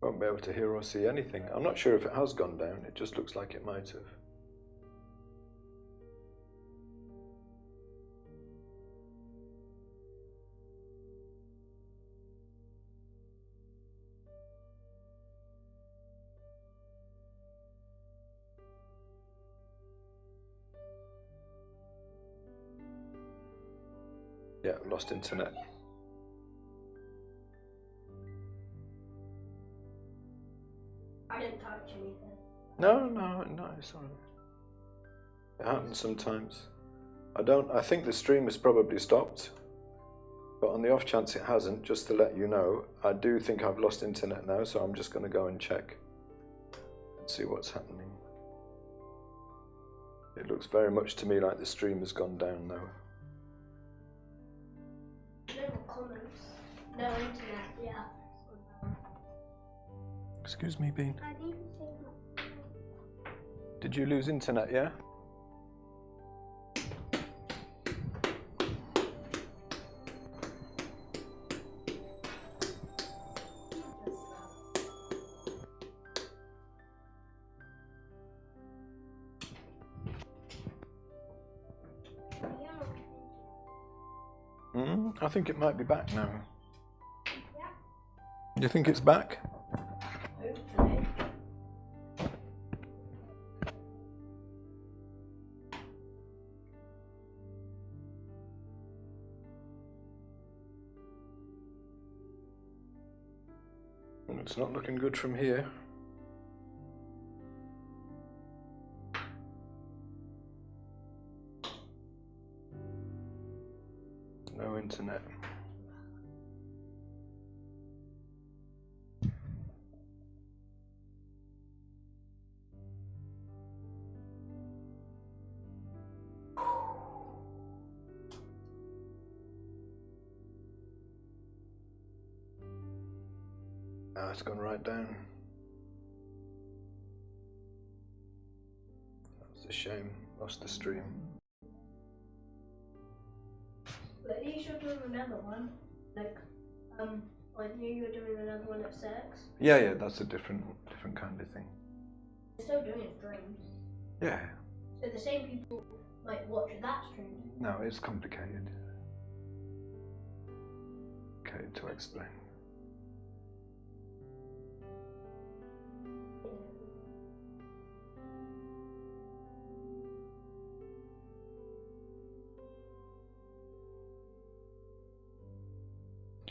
Won't be able to hear or see anything. I'm not sure if it has gone down. It just looks like it might have. Yeah, lost internet. I didn't touch anything. No, it's alright. It happens sometimes. I think the stream has probably stopped, but on the off chance it hasn't, just to let you know, I do think I've lost internet now, so I'm just going to go and check and see what's happening. It looks very much to me like the stream has gone down now. No comments. No internet, yeah. Excuse me, Bean. I didn't say Did you lose internet, yeah? I think it might be back now. Yeah. Do you think it's back? Hopefully. It's not looking good from here. No internet. Now it's gone right down. That's a shame. Lost the stream. But at least you're doing another one. Like, I knew you were doing another one at 6. Yeah, that's a different kind of thing. You're still doing streams. Yeah. So the same people might watch that stream. No, it's complicated. Okay, to explain.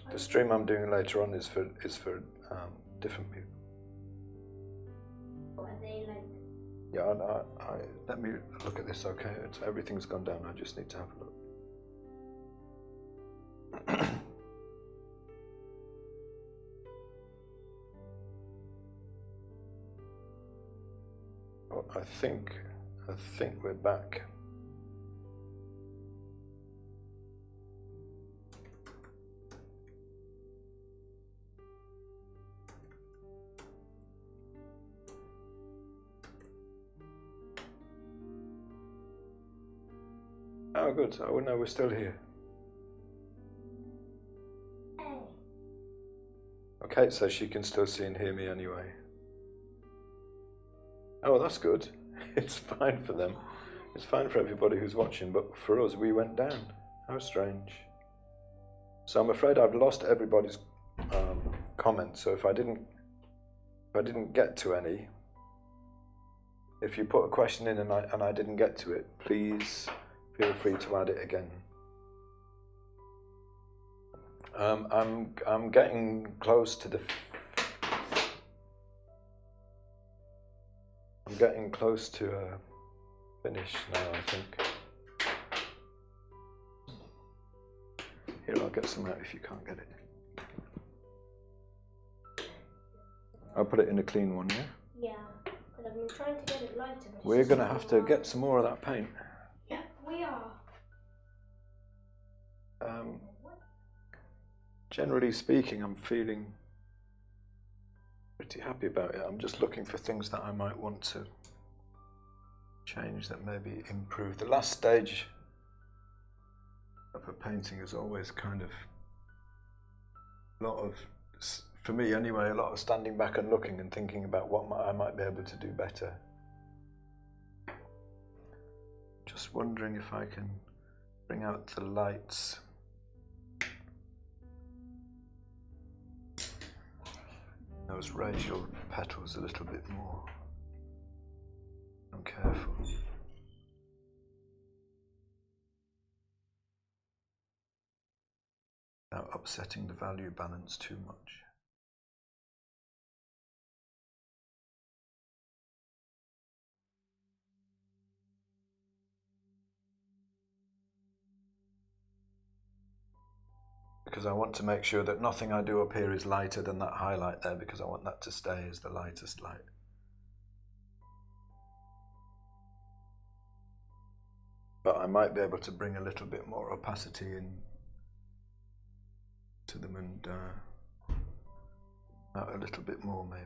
The stream I'm doing later on is for different people. Or are they like? Yeah, let me look at this. Okay, everything's gone down. I just need to have a look. Oh, I think we're back. Oh, good. Oh, no, we're still here. Hey. Okay, so she can still see and hear me anyway. Oh, that's good. It's fine for them. It's fine for everybody who's watching, but for us, we went down. How strange. So I'm afraid I've lost everybody's comments. So if I didn't get to any, if you put a question in and I didn't get to it, please feel free to add it again. I'm getting close to the. I'm getting close to a finish now, I think. Here, I'll get some out if you can't get it. I'll put it in a clean one, yeah? Yeah, but I've been trying to get it lighter. But We're going to have to get some more of that paint. Yeah, we are. Generally speaking, I'm feeling pretty happy about it. I'm just looking for things that I might want to change that maybe improve. The last stage of a painting is always kind of a lot of, for me anyway, a lot of standing back and looking and thinking about what I might be able to do better. Just wondering if I can bring out the lights. Those radial petals a little bit more. I'm careful. without upsetting the value balance too much. Because I want to make sure that nothing I do up here is lighter than that highlight there, because I want that to stay as the lightest light. But I might be able to bring a little bit more opacity in to them and out a little bit more maybe.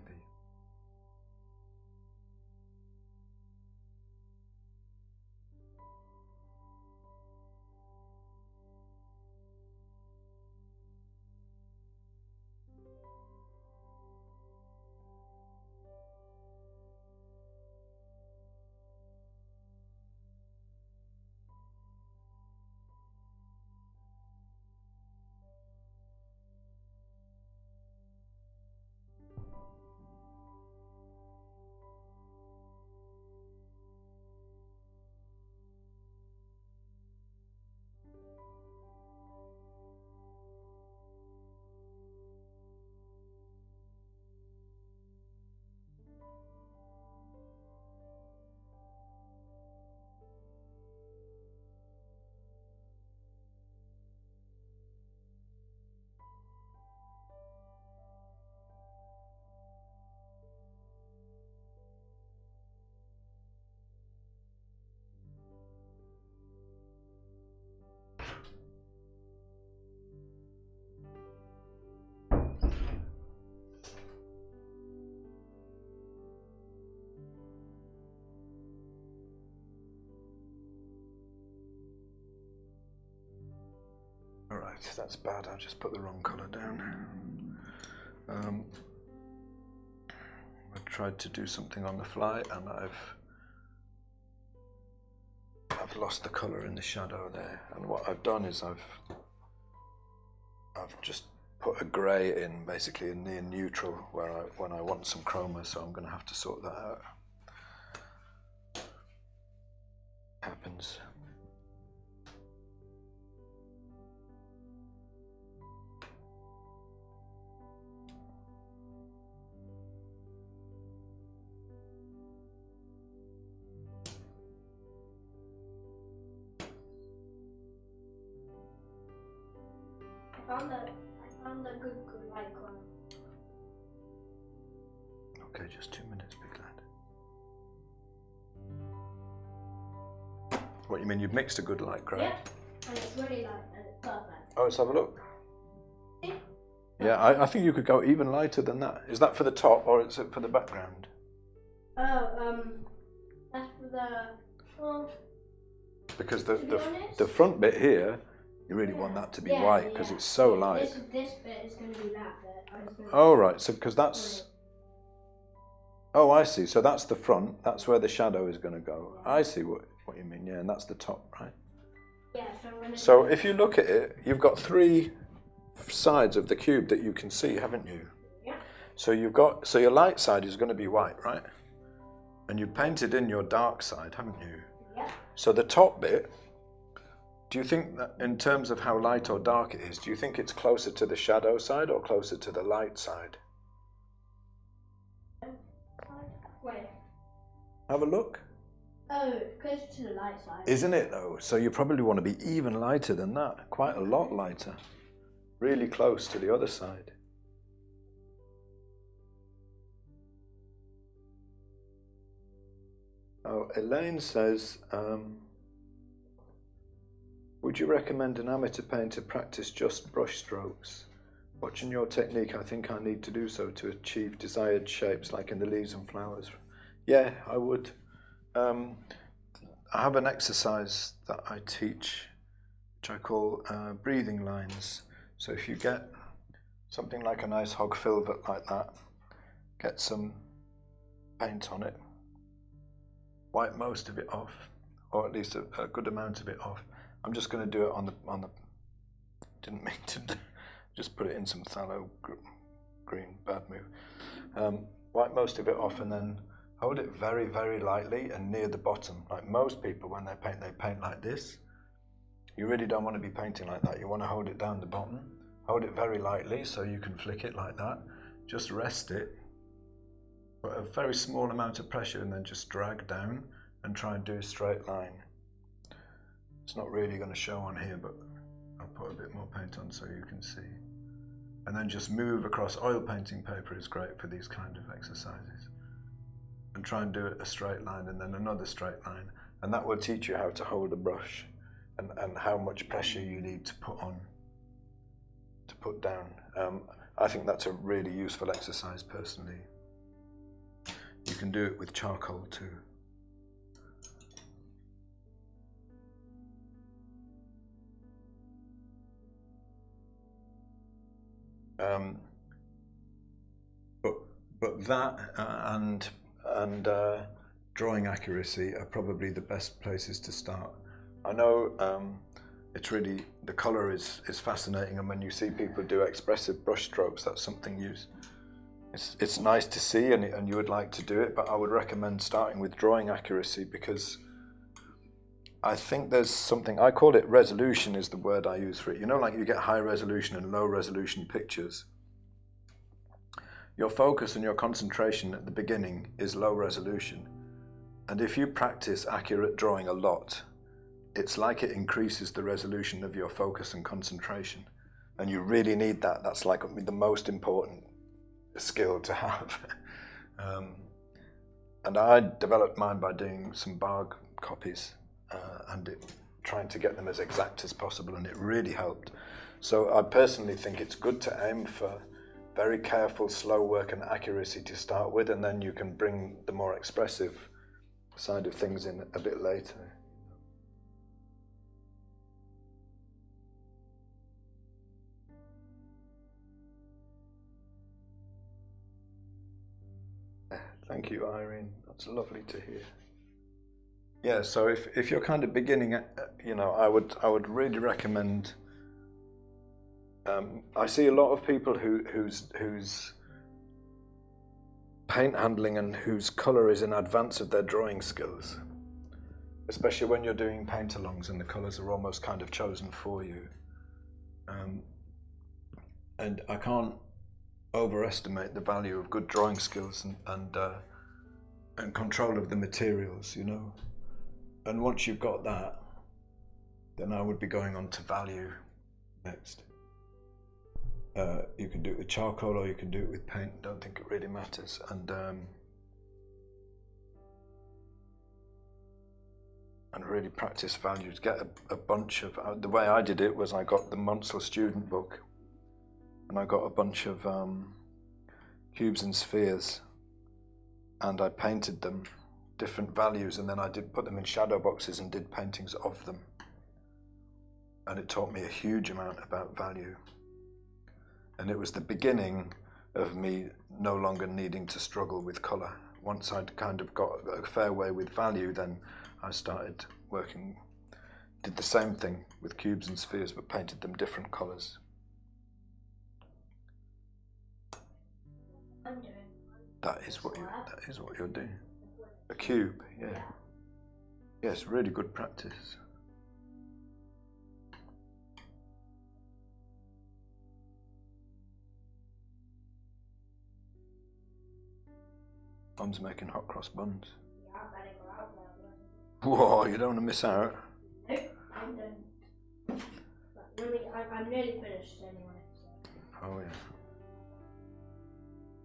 Alright, that's bad, I've just put the wrong colour down. I tried to do something on the fly and I've lost the colour in the shadow there, and what I've done is I've just put a grey in, basically a near neutral, when I want some chroma, so I'm going to have to sort that out. Happens. I found a good icon. Okay, just 2 minutes, be glad. What, you mean you've mixed a good light grey? Yeah, and it's really light and it's perfect. Oh, let's have a look. See? Yeah, I think you could go even lighter than that. Is that for the top or is it for the background? Oh, that's for the, well, Because to be honest, the front bit here, you really want that to be white because it's so light. This bit is going to be that bit. Oh, right, so because that's... Oh, I see. So that's the front. That's where the shadow is going to go. I see what you mean. Yeah, and that's the top, right? Yeah, so if you look at it, you've got 3 sides of the cube that you can see, haven't you? Yeah. So your light side is going to be white, right? And you painted in your dark side, haven't you? Yeah. So the top bit, do you think that in terms of how light or dark it is, do you think it's closer to the shadow side or closer to the light side? Wait. Have a look. Oh, closer to the light side. Isn't it though? So you probably want to be even lighter than that, quite a lot lighter. Really close to the other side. Oh, Elaine says, would you recommend an amateur painter practice just brush strokes? Watching your technique, I think I need to do so to achieve desired shapes like in the leaves and flowers. Yeah, I would. I have an exercise that I teach, which I call breathing lines. So if you get something like a nice hog filbert like that, get some paint on it, wipe most of it off, or at least a good amount of it off. I'm just going to do it on the. Didn't mean to just put it in some phthalo green. Bad move. Wipe most of it off and then hold it very, very lightly and near the bottom. Like most people, when they paint like this. You really don't want to be painting like that. You want to hold it down the bottom Hold it very lightly so you can flick it like that. Just rest it, put a very small amount of pressure and then just drag down and try and do a straight line. It's not really going to show on here, but I'll put a bit more paint on so you can see. And then just move across. Oil painting paper is great for these kind of exercises. And try and do it a straight line and then another straight line. And that will teach you how to hold a brush and how much pressure you need to put on, to put down. I think that's a really useful exercise personally. You can do it with charcoal too. But that and drawing accuracy are probably the best places to start. I know it's really, the colour is fascinating, and when you see people do expressive brush strokes, that's something it's nice to see, and you would like to do it, but I would recommend starting with drawing accuracy, because I think there's something, I call it resolution is the word I use for it. You know, like you get high resolution and low resolution pictures. Your focus and your concentration at the beginning is low resolution. And if you practice accurate drawing a lot, it's like it increases the resolution of your focus and concentration. And you really need that. That's like the most important skill to have. And I developed mine by doing some Barg copies and trying to get them as exact as possible, and it really helped. So I personally think it's good to aim for very careful, slow work and accuracy to start with, and then you can bring the more expressive side of things in a bit later. Thank you, Irene. That's lovely to hear. Yeah, so if you're kind of beginning, you know, I would really recommend. I see a lot of people whose paint handling and whose colour is in advance of their drawing skills, especially when you're doing paint-alongs and the colours are almost kind of chosen for you. And I can't overestimate the value of good drawing skills and control of the materials, you know. And once you've got that, then I would be going on to value next. You can do it with charcoal or you can do it with paint. I don't think it really matters. And really practice values. Get a bunch of. The way I did it was I got the Munsell student book, and I got a bunch of cubes and spheres, and I painted them different values, and then I did put them in shadow boxes and did paintings of them. And it taught me a huge amount about value. And it was the beginning of me no longer needing to struggle with colour. Once I'd kind of got a fair way with value, then I started working, did the same thing with cubes and spheres, but painted them different colours. That is what you're doing. A cube, yeah. Yes, really good practice. Mum's making hot cross buns. Yeah, I better go out now. Whoa, you don't want to miss out. Nope, I'm done. But I'm nearly finished anyway. So. Oh yeah.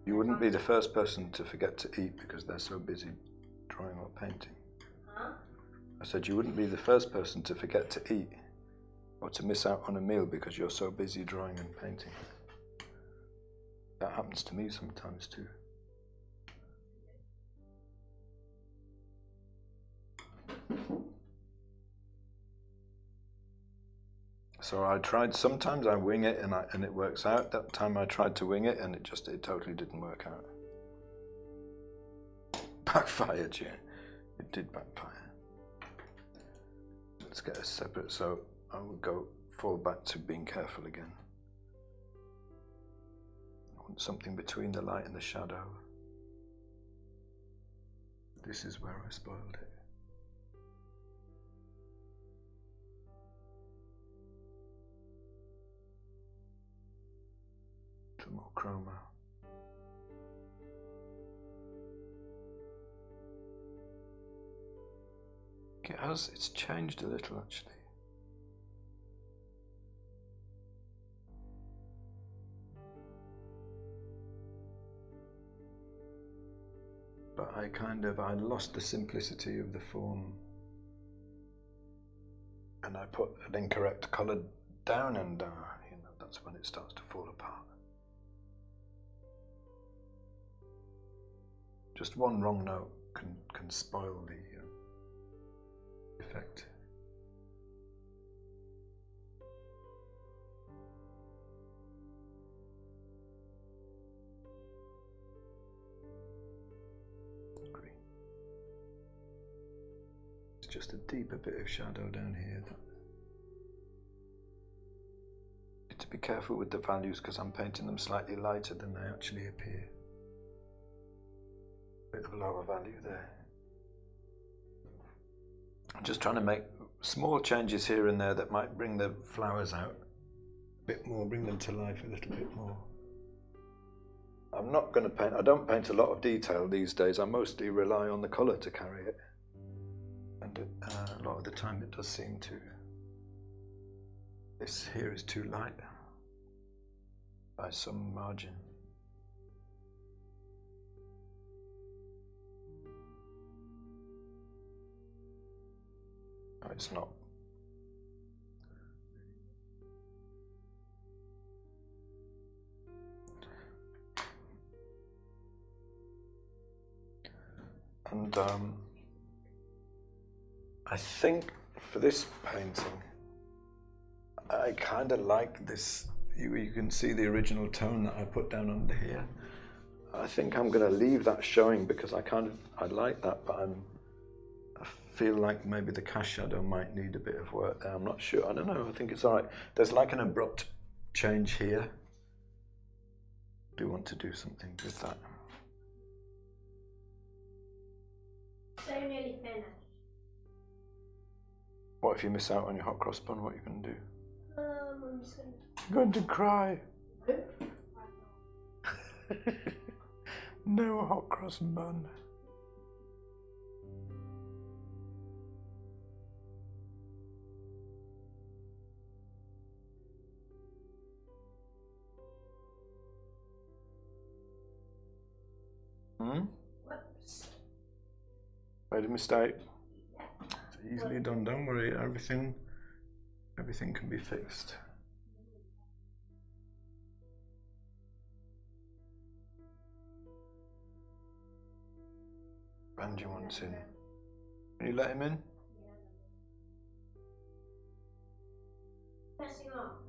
You wouldn't be the first person to forget to eat because they're so busy drawing or painting. Huh? I said you wouldn't be the first person to forget to eat or to miss out on a meal because you're so busy drawing and painting. That happens to me sometimes too. So I tried, sometimes I wing it and it works out. That time I tried to wing it and it totally didn't work out. Backfired, yeah. It did backfire. Let's get a separate, so I will fall back to being careful again. I want something between the light and the shadow. This is where I spoiled it. chroma. It's changed a little actually. But I lost the simplicity of the form. And I put an incorrect colour down, and that's when it starts to fall apart. Just one wrong note can spoil the effect. Green. It's just a deeper bit of shadow down here. Need to be careful with the values because I'm painting them slightly lighter than they actually appear. Bit of a lower value there. I'm just trying to make small changes here and there that might bring the flowers out a bit more, bring them to life a little bit more. I'm not going to paint, I don't paint a lot of detail these days. I mostly rely on the colour to carry it. And a lot of the time it does seem to. This here is too light by some margin. No, it's not. And I think for this painting, I kind of like this. You can see the original tone that I put down under here. I think I'm going to leave that showing because I like that, but I feel like maybe the cast shadow might need a bit of work there. I'm not sure. I don't know. I think it's all right. There's like an abrupt change here. I do want to do something with that. So nearly finished. What if you miss out on your hot cross bun? What are you going to do? I'm just going to... You're going to cry. No hot cross bun. Whoops. Made a mistake. It's easily done, don't worry, everything can be fixed. Benji wants in. Can you let him in? Messing up.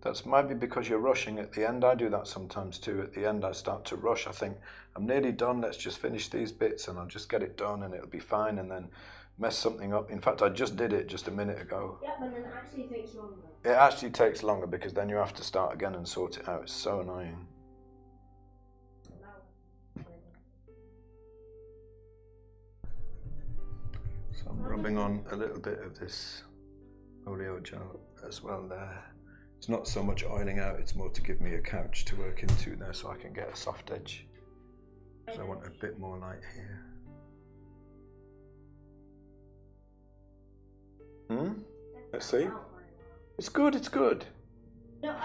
That's maybe because you're rushing at the end. I do that sometimes too. At the end I start to rush. I think I'm nearly done, let's just finish these bits and I'll just get it done and it'll be fine, and then mess something up. In fact, I just did it just a minute ago. Yeah, but then it actually takes longer. It actually takes longer because then you have to start again and sort it out. It's so annoying. So I'm rubbing on a little bit of this oleo gel as well there. It's not so much oiling out, it's more to give me a couch to work into there so I can get a soft edge. So I want a bit more light here. Let's see. It's good, it's good. No,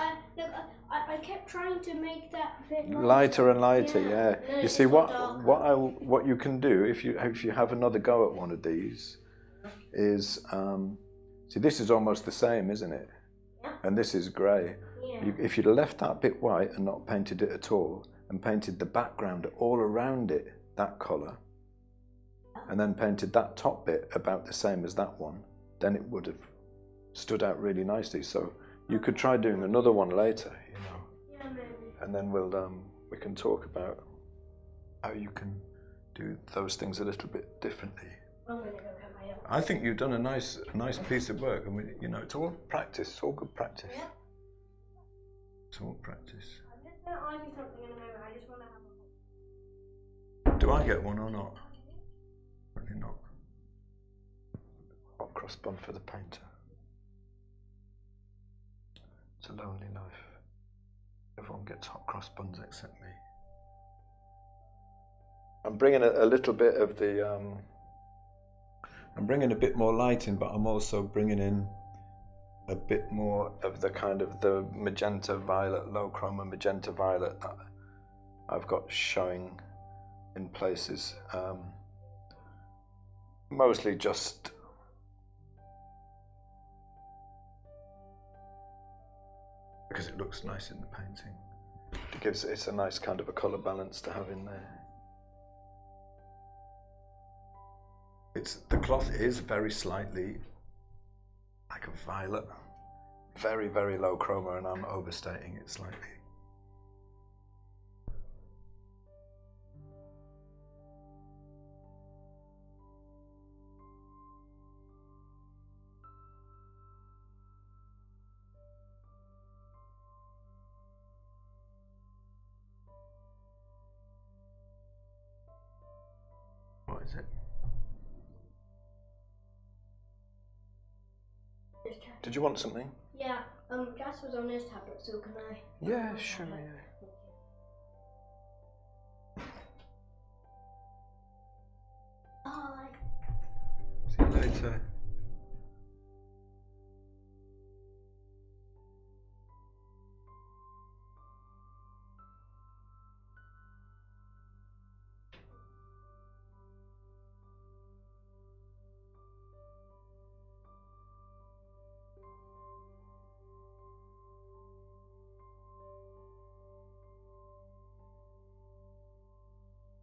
I kept trying to make that bit Lighter and lighter, yeah. You see what darker. what you can do if you have another go at one of these is see, this is almost the same, isn't it? Yeah. And this is grey. Yeah. If you'd left that bit white and not painted it at all, and painted the background all around it that colour, and then painted that top bit about the same as that one, then it would have stood out really nicely. So you could try doing another one later, you know. Yeah, maybe. And then we can talk about how you can do those things a little bit differently. I'm gonna go get my other. I think you've done a nice piece of work, and it's all practice. It's all good practice. Yeah. It's all practice. I'm just gonna ask you something in a moment. I just wanna have a... Do I get one or not? Probably not. Hot cross bun for the painter. It's a lonely life. Everyone gets hot cross buns except me. I'm bringing a little bit of the, I'm bringing a bit more light in, but I'm also bringing in a bit more of the kind of the magenta violet, low chroma magenta violet that I've got showing in places. Mostly just because it looks nice in the painting. It's a nice kind of a colour balance to have in there. The cloth is very slightly like a violet, very, very low chroma, and I'm overstating it slightly. What is it? Did you want something? Yeah, Jas was on his tablet, so can I? Yeah, sure, yeah. Bye. See you later.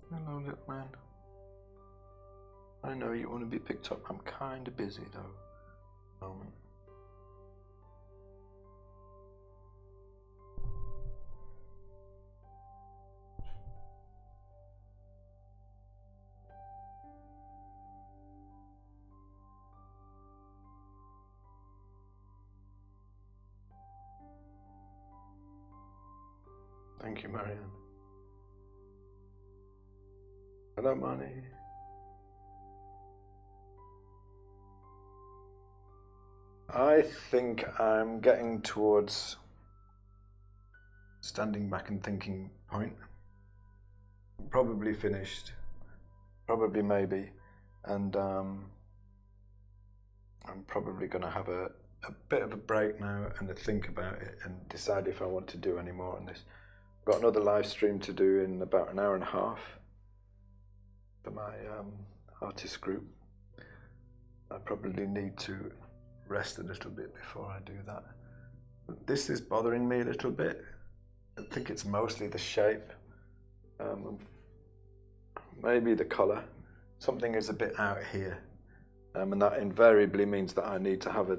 Hello, little man. I know you want to be picked up. I'm kind of busy though. Moment. Thank you, Marianne. Hello, Marnie. I think I'm getting towards standing back and thinking point. Probably finished. Probably maybe. And I'm probably going to have a bit of a break now and a think about it and decide if I want to do any more on this. I've got another live stream to do in about an hour and a half for my artist group. I probably need to rest a little bit before I do that. This is bothering me a little bit. I think it's mostly the shape, maybe the colour. Something is a bit out here, and that invariably means that I need to have a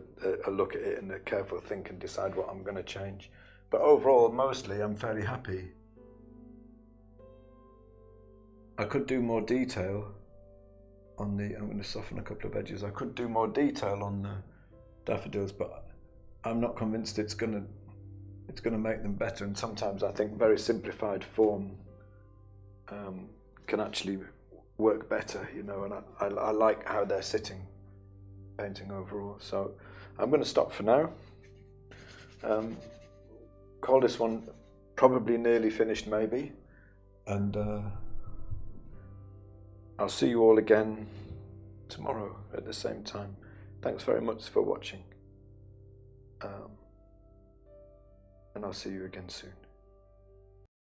look at it and a careful think and decide what I'm going to change. But overall, mostly, I'm fairly happy. I could do more detail on the, I'm going to soften a couple of edges. I could do more detail on the daffodils, but I'm not convinced it's going to make them better. And sometimes I think very simplified form can actually work better, you know, and I like how they're sitting, painting overall. So I'm going to stop for now. Call this one probably nearly finished, maybe, and I'll see you all again tomorrow at the same time. Thanks very much for watching, and I'll see you again soon.